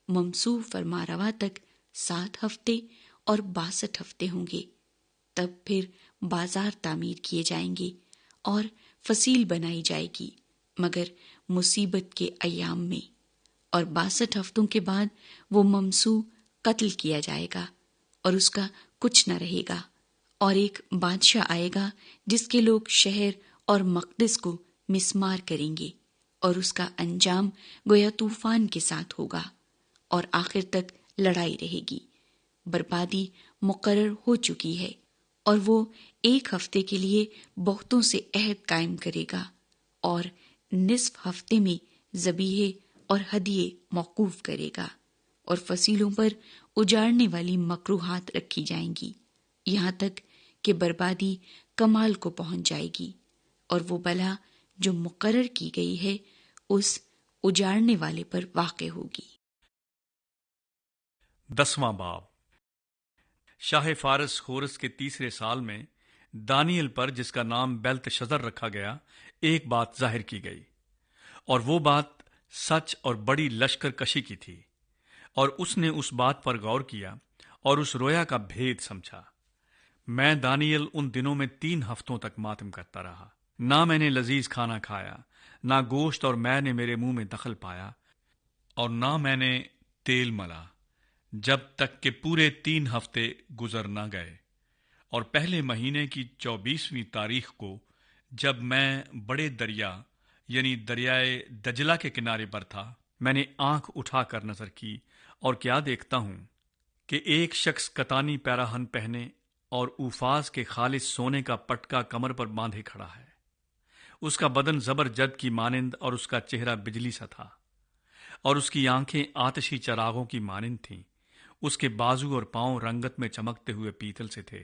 ممسوح فرما روا تک 7 ہفتے اور 62 ہفتے ہوں گے۔ تب پھر بازار تعمیر کیے جائیں گے اور فصیل بنائی جائے گی، مگر مصیبت کے ایام میں، اور 62 ہفتوں کے بعد وہ ممسوح قتل کیا جائے گا اور اس کا کچھ نہ رہے گا، اور ایک بادشاہ آئے گا جس کے لوگ شہر اور مقدس کو مسمار کریں گے، اور اس کا انجام گویا طوفان کے ساتھ ہوگا، اور آخر تک لڑائی رہے گی۔ بربادی مقرر ہو چکی ہے، اور وہ 1 ہفتے کے لیے بہتوں سے عہد قائم کرے گا، اور نصف ہفتے میں ذبیحے اور ہدیے موقوف کرے گا، اور فصیلوں پر اجاڑنے والی مکروہات رکھی جائیں گی، یہاں تک کہ بربادی کمال کو پہنچ جائے گی، اور وہ بلا جو مقرر کی گئی ہے اس اجاڑنے والے پر واقع ہوگی۔ 10واں باب۔ شاہ فارس خورس کے 3 سال میں دانیل پر، جس کا نام بیلتشزر رکھا گیا، ایک بات ظاہر کی گئی، اور وہ بات سچ اور بڑی لشکر کشی کی تھی، اور اس نے اس بات پر غور کیا اور اس رویا کا بھید سمجھا۔ میں دانیل ان دنوں میں 3 ہفتوں تک ماتم کرتا رہا، نہ میں نے لذیذ کھانا کھایا، نہ گوشت اور میں نے میرے منہ میں دخل پایا، اور نہ میں نے تیل ملا، جب تک کہ پورے 3 ہفتے گزر نہ گئے۔ اور پہلے مہینے کی 24ویں تاریخ کو، جب میں بڑے دریا یعنی دریائے دجلہ کے کنارے پر تھا، میں نے آنکھ اٹھا کر نظر کی، اور کیا دیکھتا ہوں کہ ایک شخص کتانی پیراہن پہنے اور اوفاز کے خالص سونے کا پٹکا کمر پر باندھے کھڑا ہے۔ اس کا بدن زبرجد کی مانند اور اس کا چہرہ بجلی سا تھا، اور اس کی آنکھیں آتشی چراغوں کی مانند تھیں۔ اس کے بازو اور پاؤں رنگت میں چمکتے ہوئے پیتل سے تھے،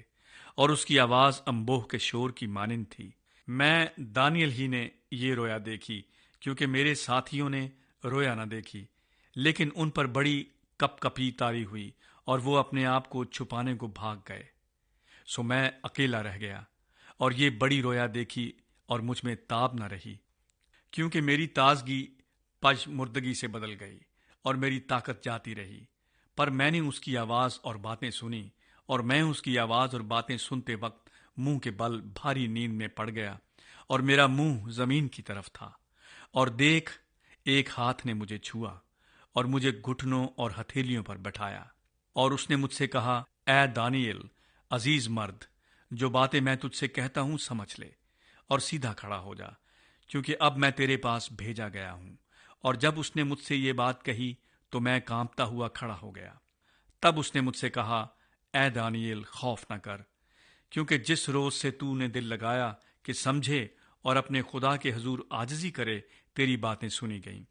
اور اس کی آواز انبوہ کے شور کی مانند تھی۔ میں دانیل ہی نے یہ رویا دیکھی، کیونکہ میرے ساتھیوں نے رویا نہ دیکھی، لیکن ان پر بڑی کپ کپی طاری ہوئی، اور وہ اپنے آپ کو چھپانے کو بھاگ گئے۔ سو میں اکیلا رہ گیا، اور یہ بڑی رویا دیکھی، اور مجھ میں تاب نہ رہی، کیونکہ میری تازگی پج مردگی سے بدل گئی، اور میری طاقت جاتی رہی۔ پر میں نے اس کی آواز اور باتیں سنی، اور میں اس کی آواز اور باتیں سنتے وقت منہ کے بل بھاری نیند میں پڑ گیا، اور میرا منہ زمین کی طرف تھا۔ اور دیکھ، ایک ہاتھ نے مجھے چھوا، اور مجھے گھٹنوں اور ہتھیلیوں پر بٹھایا، اور اس نے مجھ سے کہا، اے دانیل، عزیز مرد، جو باتیں میں تجھ سے کہتا ہوں سمجھ لے، اور سیدھا کھڑا ہو جا، کیونکہ اب میں تیرے پاس بھیجا گیا ہوں۔ اور جب اس نے مجھ سے یہ بات کہی تو میں کانپتا ہوا کھڑا ہو گیا۔ تب اس نے مجھ سے کہا، اے دانیل، خوف نہ کر، کیونکہ جس روز سے تو نے دل لگایا کہ سمجھے اور اپنے خدا کے حضور عاجزی کرے، تیری باتیں سنی گئیں،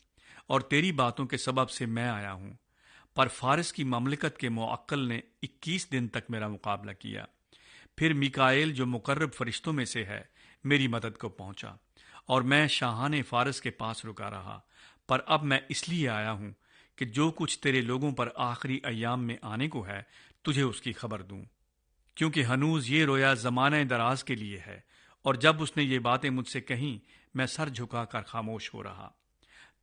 اور تیری باتوں کے سبب سے میں آیا ہوں۔ پر فارس کی مملکت کے معقل نے 21 دن تک میرا مقابلہ کیا۔ پھر میکائیل، جو مقرب فرشتوں میں سے ہے، میری مدد کو پہنچا، اور میں شاہان فارس کے پاس رکا رہا۔ پر اب میں اس لیے آیا ہوں کہ جو کچھ تیرے لوگوں پر آخری ایام میں آنے کو ہے، تجھے اس کی خبر دوں، کیونکہ ہنوز یہ رویا زمانہ دراز کے لیے ہے۔ اور جب اس نے یہ باتیں مجھ سے کہیں، میں سر جھکا کر خاموش ہو رہا۔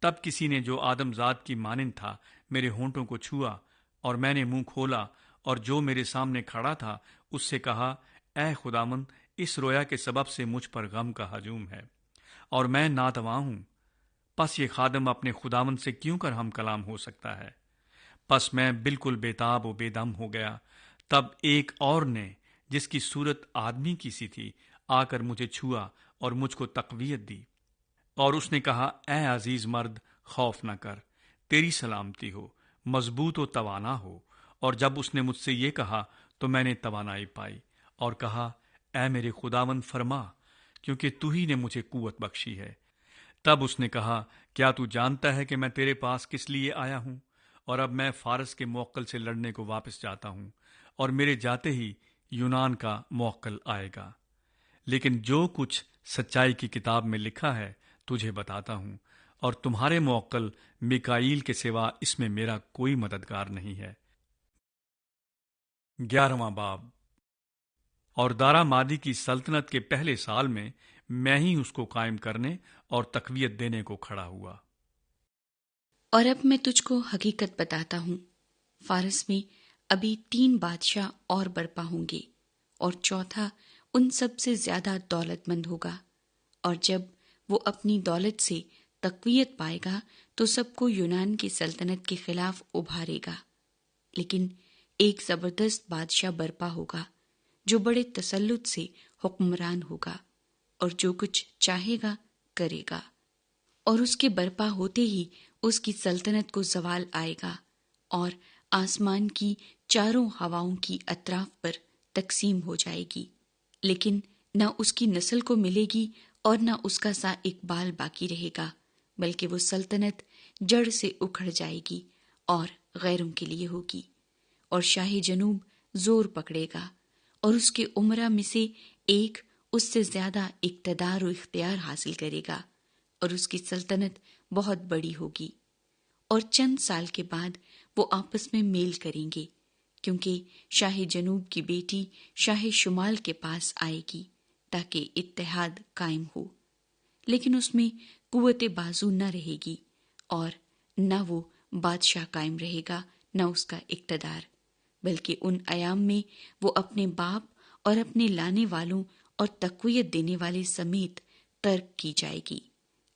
تب کسی نے، جو آدم ذات کی مانند تھا، میرے ہونٹوں کو چھوا، اور میں نے منہ کھولا، اور جو میرے سامنے کھڑا تھا اس سے کہا، اے خداوند، اس رویا کے سبب سے مجھ پر غم کا ہجوم ہے، اور میں ناتواں ہوں۔ پس یہ خادم اپنے خداوند سے کیوں کر ہم کلام ہو سکتا ہے؟ پس میں بالکل بے تاب و بے دم ہو گیا۔ تب ایک اور نے، جس کی صورت آدمی کی سی تھی، آ کر مجھے چھوا اور مجھ کو تقویت دی، اور اس نے کہا، اے عزیز مرد، خوف نہ کر، تیری سلامتی ہو، مضبوط و توانا ہو۔ اور جب اس نے مجھ سے یہ کہا تو میں نے توانائی پائی، اور کہا، اے میرے خداوند، فرما، کیونکہ تو ہی نے مجھے قوت بخشی ہے۔ تب اس نے کہا، کیا تو جانتا ہے کہ میں تیرے پاس کس لیے آیا ہوں؟ اور اب میں فارس کے موکل سے لڑنے کو واپس جاتا ہوں، اور میرے جاتے ہی یونان کا موکل آئے گا۔ لیکن جو کچھ سچائی کی کتاب میں لکھا ہے تجھے بتاتا ہوں، اور تمہارے موکل میکائیل کے سوا اس میں میرا کوئی مددگار نہیں ہے۔ 11واں باب۔ اور دارا مادی کی سلطنت کے پہلے سال میں ہی اس کو قائم کرنے اور تقویت دینے کو کھڑا ہوا۔ اور اب میں تجھ کو حقیقت بتاتا ہوں، فارس میں ابھی 3 بادشاہ اور برپا ہوں گے، اور چوتھا ان سب سے زیادہ دولت مند ہوگا، اور جب وہ اپنی دولت سے تقویت پائے گا تو سب کو یونان کی سلطنت کے خلاف ابھارے گا۔ لیکن ایک زبردست بادشاہ برپا ہوگا جو بڑے تسلط سے حکمران ہوگا اور جو کچھ چاہے گا کرے گا، اور اس کے برپا ہوتے ہی اس کی سلطنت کو زوال آئے گا اور آسمان کی چاروں ہواؤں کی اطراف پر تقسیم ہو جائے گی، لیکن نہ اس کی نسل کو ملے گی اور نہ اس کا سا ایک بال باقی رہے گا، بلکہ وہ سلطنت جڑ سے اکھڑ جائے گی اور غیروں کے لیے ہوگی، اور شاہ جنوب زور پکڑے گا اور اس کے امرا میں سے ایک اس سے زیادہ اقتدار و اختیار حاصل کرے گا اور اس کی سلطنت بہت بڑی ہوگی، اور چند سال کے بعد وہ آپس میں میل کریں گے، کیونکہ شاہ جنوب کی بیٹی شاہ شمال کے پاس آئے گی تاکہ اتحاد قائم ہو، لیکن اس میں قوت بازو نہ رہے گی اور نہ وہ بادشاہ قائم رہے گا نہ اس کا اقتدار، بلکہ ان ایام میں وہ اپنے باپ اور اپنے لانے والوں اور تقویت دینے والے سمیت ترک کی جائے گی،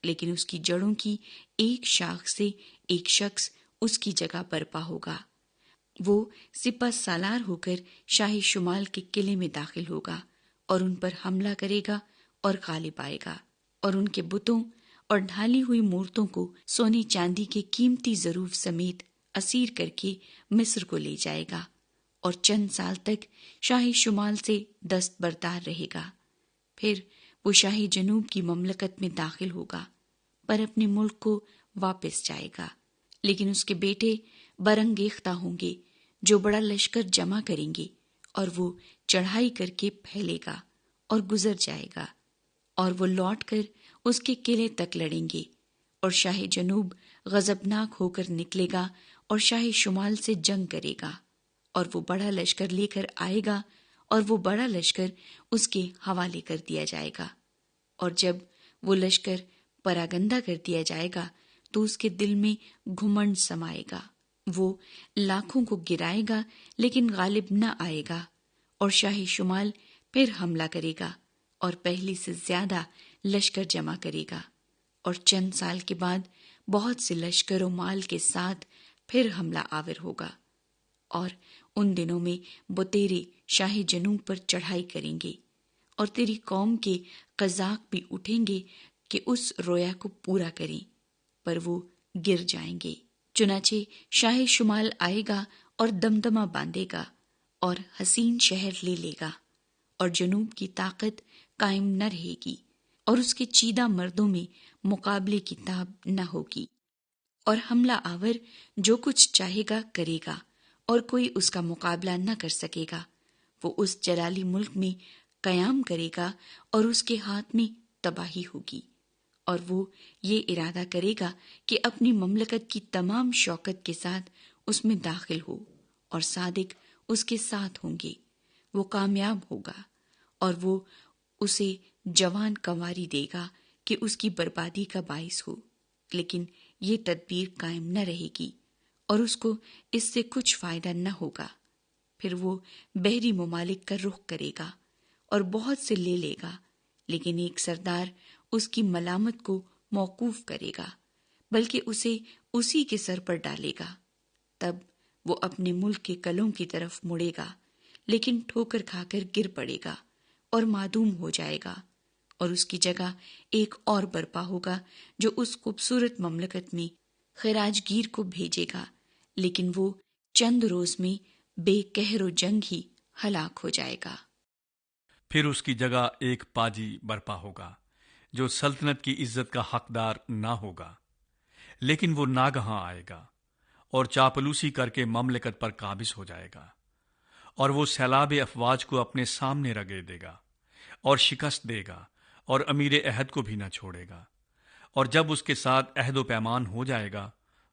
لیکن اس کی جڑوں کی ایک شاخ سے ایک شخص اس کی جگہ برپا ہوگا۔ وہ سپہ سالار ہو کر شاہ شمال کے قلعے میں داخل ہوگا اور ان پر حملہ کرے گا اور غالب آئے گا، اور ان کے بتوں اور ڈھالی ہوئی مورتوں کو سونے چاندی کے قیمتی ظروف سمیت اسیر کر کے مصر کو لے جائے گا، اور چند سال تک شاہ شمال سے دست بردار رہے گا۔ پھر وہ شاہ جنوب کی مملکت میں داخل ہوگا پر اپنے ملک کو واپس جائے گا، لیکن اس کے بیٹے برانگیختہ ہوں گے جو بڑا لشکر جمع کریں گے، اور وہ چڑھائی کر کے پھیلے گا اور گزر جائے گا، اور وہ لوٹ کر اس کے قلعے تک لڑیں گے، اور شاہ جنوب غضبناک ہو کر نکلے گا اور شاہ شمال سے جنگ کرے گا، اور وہ بڑا لشکر لے کر آئے گا اور وہ بڑا لشکر اس کے حوالے کر دیا جائے گا، اور جب وہ لشکر پراگندہ کر دیا جائے گا تو اس کے دل میں گھمنڈ سمائے گا، وہ لاکھوں کو گرائے گا لیکن غالب نہ آئے گا، اور شاہ شمال پھر حملہ کرے گا اور پہلے سے زیادہ لشکر جمع کرے گا، اور چند سال کے بعد بہت سے لشکر و مال کے ساتھ پھر حملہ آور ہوگا، اور ان دنوں میں بطیرے شاہ جنوب پر چڑھائی کریں گے، اور تیری قوم کے قزاق بھی اٹھیں گے کہ اس رویا کو پورا کریں، پر وہ گر جائیں گے۔ چنانچہ شاہ شمال آئے گا اور دمدمہ باندھے گا اور حسین شہر لے لے گا، اور جنوب کی طاقت قائم نہ رہے گی، اور اس کے چیدہ مردوں میں مقابلے کی تاب نہ ہوگی، اور حملہ آور جو کچھ چاہے گا کرے گا اور کوئی اس کا مقابلہ نہ کر سکے گا، وہ اس جلالی ملک میں قیام کرے گا اور اس کے ہاتھ میں تباہی ہوگی، اور وہ یہ ارادہ کرے گا کہ اپنی مملکت کی تمام شوکت کے ساتھ اس میں داخل ہو، اور صادق اس کے ساتھ ہوں گے، وہ کامیاب ہوگا، اور وہ اسے جوان کنواری دے گا کہ اس کی بربادی کا باعث ہو، لیکن یہ تدبیر قائم نہ رہے گی اور اس کو اس سے کچھ فائدہ نہ ہوگا۔ پھر وہ بحری ممالک کا رخ کرے گا اور بہت سے لے لے گا، لیکن ایک سردار اس کی ملامت کو موقوف کرے گا، بلکہ اسے اسی کے سر پر ڈالے گا، تب وہ اپنے ملک کے قلعوں کی طرف مڑے گا، لیکن ٹھوکر کھا کر گر پڑے گا اور معدوم ہو جائے گا، اور اس کی جگہ ایک اور برپا ہوگا جو اس خوبصورت مملکت میں خراج گیر کو بھیجے گا، لیکن وہ چند روز میں بے قہر و جنگ ہی ہلاک ہو جائے گا۔ پھر اس کی جگہ ایک پاجی برپا ہوگا جو سلطنت کی عزت کا حقدار نہ ہوگا، لیکن وہ ناگہاں آئے گا اور چاپلوسی کر کے مملکت پر قابض ہو جائے گا، اور وہ سیلاب افواج کو اپنے سامنے رگے دے گا اور شکست دے گا اور امیر عہد کو بھی نہ چھوڑے گا، اور جب اس کے ساتھ عہد و پیمان ہو جائے گا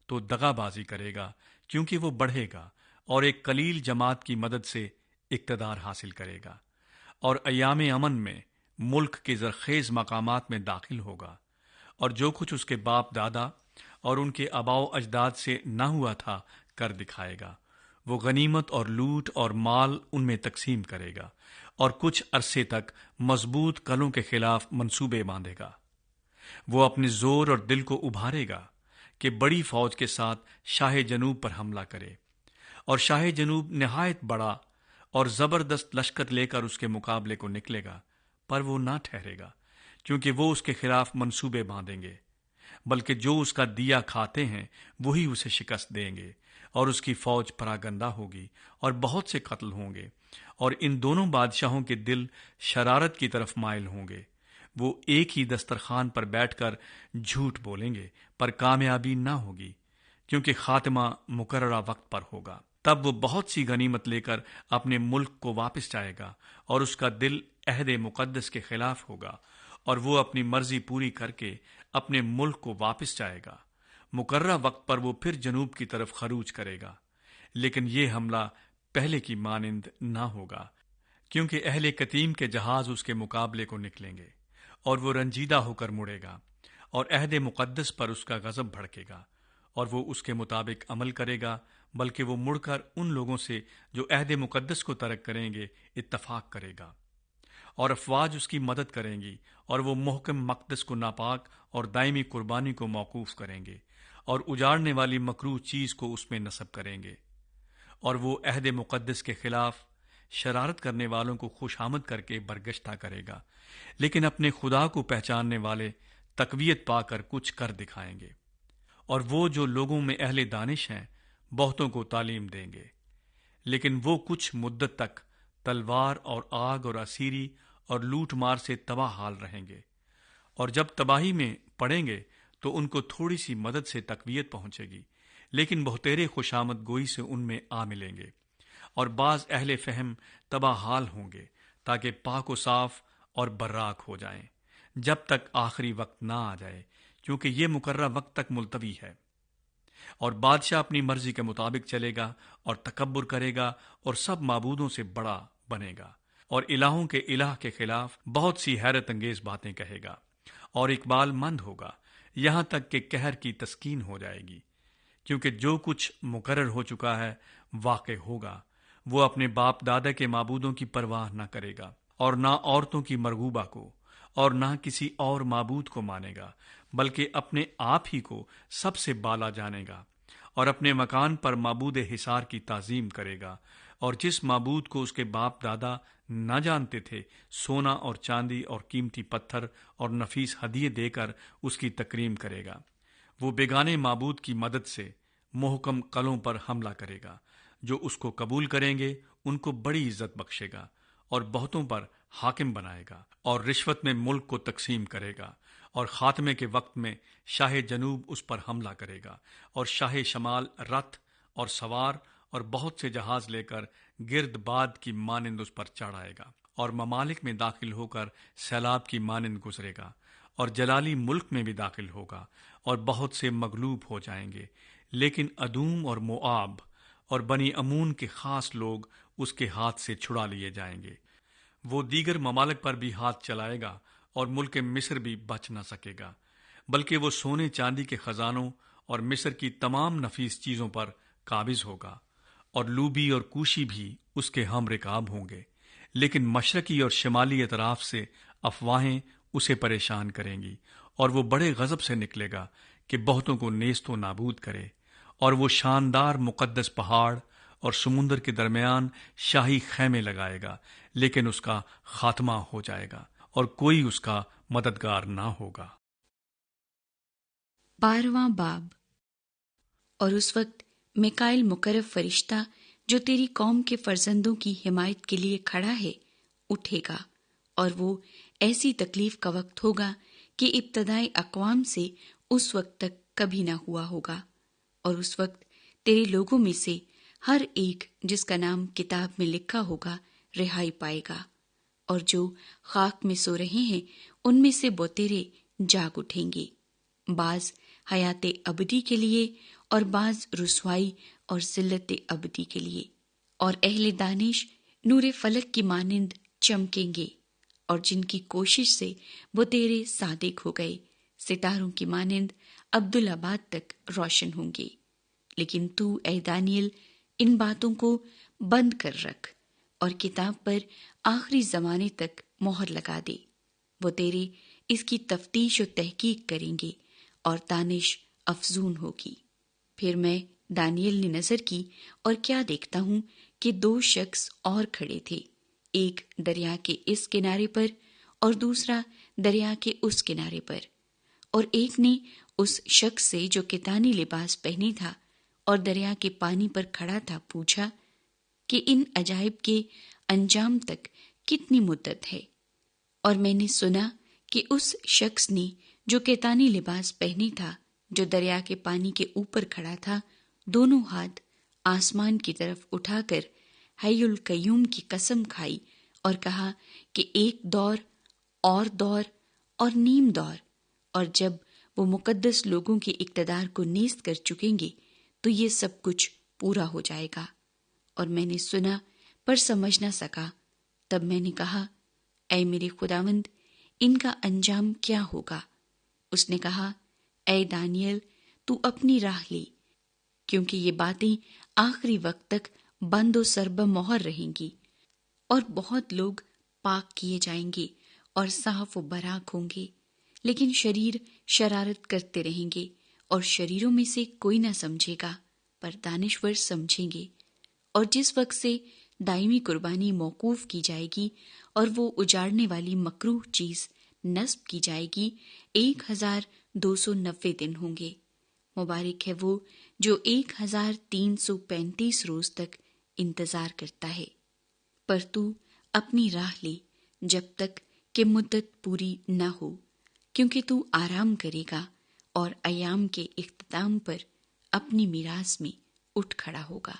تو دغا بازی کرے گا، کیونکہ وہ بڑھے گا اور ایک قلیل جماعت کی مدد سے اقتدار حاصل کرے گا، اور ایام امن میں ملک کے زرخیز مقامات میں داخل ہوگا، اور جو کچھ اس کے باپ دادا اور ان کے آباء و اجداد سے نہ ہوا تھا کر دکھائے گا۔ وہ غنیمت اور لوٹ اور مال ان میں تقسیم کرے گا اور کچھ عرصے تک مضبوط قلعوں کے خلاف منصوبے باندھے گا۔ وہ اپنے زور اور دل کو ابھارے گا کہ بڑی فوج کے ساتھ شاہ جنوب پر حملہ کرے، اور شاہ جنوب نہایت بڑا اور زبردست لشکر لے کر اس کے مقابلے کو نکلے گا، پر وہ نہ ٹھہرے گا، کیونکہ وہ اس کے خلاف منصوبے باندھیں گے، بلکہ جو اس کا دیا کھاتے ہیں وہی اسے شکست دیں گے، اور اس کی فوج پراگندہ ہوگی اور بہت سے قتل ہوں گے، اور ان دونوں بادشاہوں کے دل شرارت کی طرف مائل ہوں گے۔ وہ ایک ہی دسترخوان پر بیٹھ کر جھوٹ بولیں گے، پر کامیابی نہ ہوگی، کیونکہ خاتمہ مقررہ وقت پر ہوگا۔ تب وہ بہت سی غنیمت لے کر اپنے ملک کو واپس جائے گا، اور اس کا دل عہد مقدس کے خلاف ہوگا، اور وہ اپنی مرضی پوری کر کے اپنے ملک کو واپس جائے گا۔ مقررہ وقت پر وہ پھر جنوب کی طرف خروج کرے گا، لیکن یہ حملہ پہلے کی مانند نہ ہوگا، کیونکہ اہل قتیم کے جہاز اس کے مقابلے کو نکلیں گے، اور وہ رنجیدہ ہو کر مڑے گا، اور عہد مقدس پر اس کا غضب بھڑکے گا، اور وہ اس کے مطابق عمل کرے گا، بلکہ وہ مڑ کر ان لوگوں سے جو عہد مقدس کو ترک کریں گے اتفاق کرے گا، اور افواج اس کی مدد کریں گی، اور وہ محکم مقدس کو ناپاک اور دائمی قربانی کو موقوف کریں گے، اور اجاڑنے والی مکروہ چیز کو اس میں نصب کریں گے، اور وہ عہد مقدس کے خلاف شرارت کرنے والوں کو خوش آمد کر کے برگشتہ کرے گا، لیکن اپنے خدا کو پہچاننے والے تقویت پا کر کچھ کر دکھائیں گے، اور وہ جو لوگوں میں اہل دانش ہیں بہتوں کو تعلیم دیں گے، لیکن وہ کچھ مدت تک تلوار اور آگ اور اسیری اور لوٹ مار سے تباہ حال رہیں گے، اور جب تباہی میں پڑیں گے تو ان کو تھوڑی سی مدد سے تقویت پہنچے گی، لیکن بہتیرے خوشامد گوئی سے ان میں آ ملیں گے، اور بعض اہل فہم تباہ حال ہوں گے تاکہ پاک و صاف اور براک ہو جائیں، جب تک آخری وقت نہ آ جائے، کیونکہ یہ مقررہ وقت تک ملتوی ہے۔ اور بادشاہ اپنی مرضی کے مطابق چلے گا اور تکبر کرے گا اور سب معبودوں سے بڑا بنے گا، اور الہوں کے الہ کے خلاف بہت سی حیرت انگیز باتیں کہے گا، اور اقبال مند ہوگا یہاں تک کہ قہر کی تسکین ہو جائے گی، کیونکہ جو کچھ مقرر ہو چکا ہے واقع ہوگا۔ وہ اپنے باپ دادا کے معبودوں کی پرواہ نہ کرے گا، اور نہ عورتوں کی مرغوبہ کو، اور نہ کسی اور معبود کو مانے گا، بلکہ اپنے آپ ہی کو سب سے بالا جانے گا، اور اپنے مکان پر معبود حصار کی تعظیم کرے گا، اور جس معبود کو اس کے باپ دادا نہ جانتے تھے سونا اور چاندی اور قیمتی پتھر اور نفیس ہدیے دے کر اس کی تکریم کرے گا۔ وہ بیگانے معبود کی مدد سے محکم قلعوں پر حملہ کرے گا، جو اس کو قبول کریں گے ان کو بڑی عزت بخشے گا، اور بہتوں پر حاکم بنائے گا، اور رشوت میں ملک کو تقسیم کرے گا، اور خاتمے کے وقت میں شاہ جنوب اس پر حملہ کرے گا، اور شاہ شمال رتھ اور سوار اور بہت سے جہاز لے کر گرد باد کی مانند اس پر چڑھ آئے گا، اور ممالک میں داخل ہو کر سیلاب کی مانند گزرے گا، اور جلالی ملک میں بھی داخل ہوگا، اور بہت سے مغلوب ہو جائیں گے، لیکن ادوم اور موآب اور بنی امون کے خاص لوگ اس کے ہاتھ سے چھڑا لیے جائیں گے۔ وہ دیگر ممالک پر بھی ہاتھ چلائے گا، اور ملک مصر بھی بچ نہ سکے گا، بلکہ وہ سونے چاندی کے خزانوں اور مصر کی تمام نفیس چیزوں پر قابض ہوگا، اور لوبی اور کوشی بھی اس کے ہم رکاب ہوں گے، لیکن مشرقی اور شمالی اطراف سے افواہیں اسے پریشان کریں گی، اور وہ بڑے غضب سے نکلے گا کہ بہتوں کو نیست و نابود کرے، اور وہ شاندار مقدس پہاڑ اور سمندر کے درمیان شاہی خیمے لگائے گا، لیکن اس کا خاتمہ ہو جائے گا اور کوئی اس کا مددگار نہ ہوگا۔ 12واں باب۔ اور اس وقت میکائیل مقرب فرشتہ جو تیری قوم کے فرزندوں کی حمایت کے لیے کھڑا ہے اٹھے گا، اور وہ ایسی تکلیف کا وقت ہوگا کہ ابتدائی اقوام سے اس وقت تک کبھی نہ ہوا ہوگا، اور اس وقت تیرے لوگوں میں سے ہر ایک جس کا نام کتاب میں لکھا ہوگا رہائی پائے گا، اور جو خاک میں سو رہے ہیں ان میں سے بوتیرے جاگ اٹھیں گے، بعض حیات ابدی کے لیے اور بعض رسوائی اور ذلت ابدی کے لیے، اور اہل دانش نور فلک کی مانند چمکیں گے، اور جن کی کوشش سے وہ تیرے صادق ہو گئے ستاروں کی مانند عبدالآباد تک روشن ہوں گے۔ لیکن تو اے دانیل ان باتوں کو بند کر رکھ اور کتاب پر آخری زمانے تک مہر لگا دے۔ وہ تیرے اس کی تفتیش و تحقیق کریں گے اور دانش افزون ہوگی۔ پھر میں دانیل نے نظر کی اور کیا دیکھتا ہوں کہ 2 شخص اور کھڑے تھے، ایک دریا کے اس کنارے پر اور دوسرا دریا کے اس کنارے پر، اور ایک نے اس شخص سے جو کتانی لباس پہنے تھا اور دریا کے پانی پر کھڑا تھا پوچھا کہ ان عجائب کے انجام تک کتنی مدت ہے؟ اور میں نے سنا کہ اس شخص نے جو کتانی لباس پہنے تھا جو دریا کے پانی کے اوپر کھڑا تھا، دونوں ہاتھ آسمان کی طرف اٹھا کر حی القیوم کی قسم کھائی اور کہا کہ ایک دور اور نیم دور، اور جب وہ مقدس لوگوں کے اقتدار کو نیست کر چکیں گے تو یہ سب کچھ پورا ہو جائے گا۔ اور میں نے سنا پر سمجھ نہ سکا۔ تب میں نے کہا، اے میرے خداوند، ان کا انجام کیا ہوگا؟ اس نے کہا، اے دانیل، تو اپنی راہ لے، کیونکہ یہ باتیں آخری وقت تک بند و سربہ مہر رہیں گی، اور بہت لوگ پاک کیے جائیں گے اور صاف و براک ہوں گے، لیکن شریر شرارت کرتے رہیں گے، اور شریروں میں سے کوئی نہ سمجھے گا، پر دانشور سمجھیں گے۔ اور جس وقت سے دائمی قربانی موقوف کی جائے گی اور وہ اجاڑنے والی مکروہ چیز نصب کی جائے گی، 1290 دن ہوں گے۔ مبارک ہے وہ جو 1335 روز تک انتظار کرتا ہے۔ پر تو اپنی راہ لے جب تک کہ مدت پوری نہ ہو، کیونکہ تو آرام کرے گا اور ایام کے اختتام پر اپنی میراث میں اٹھ کھڑا ہوگا۔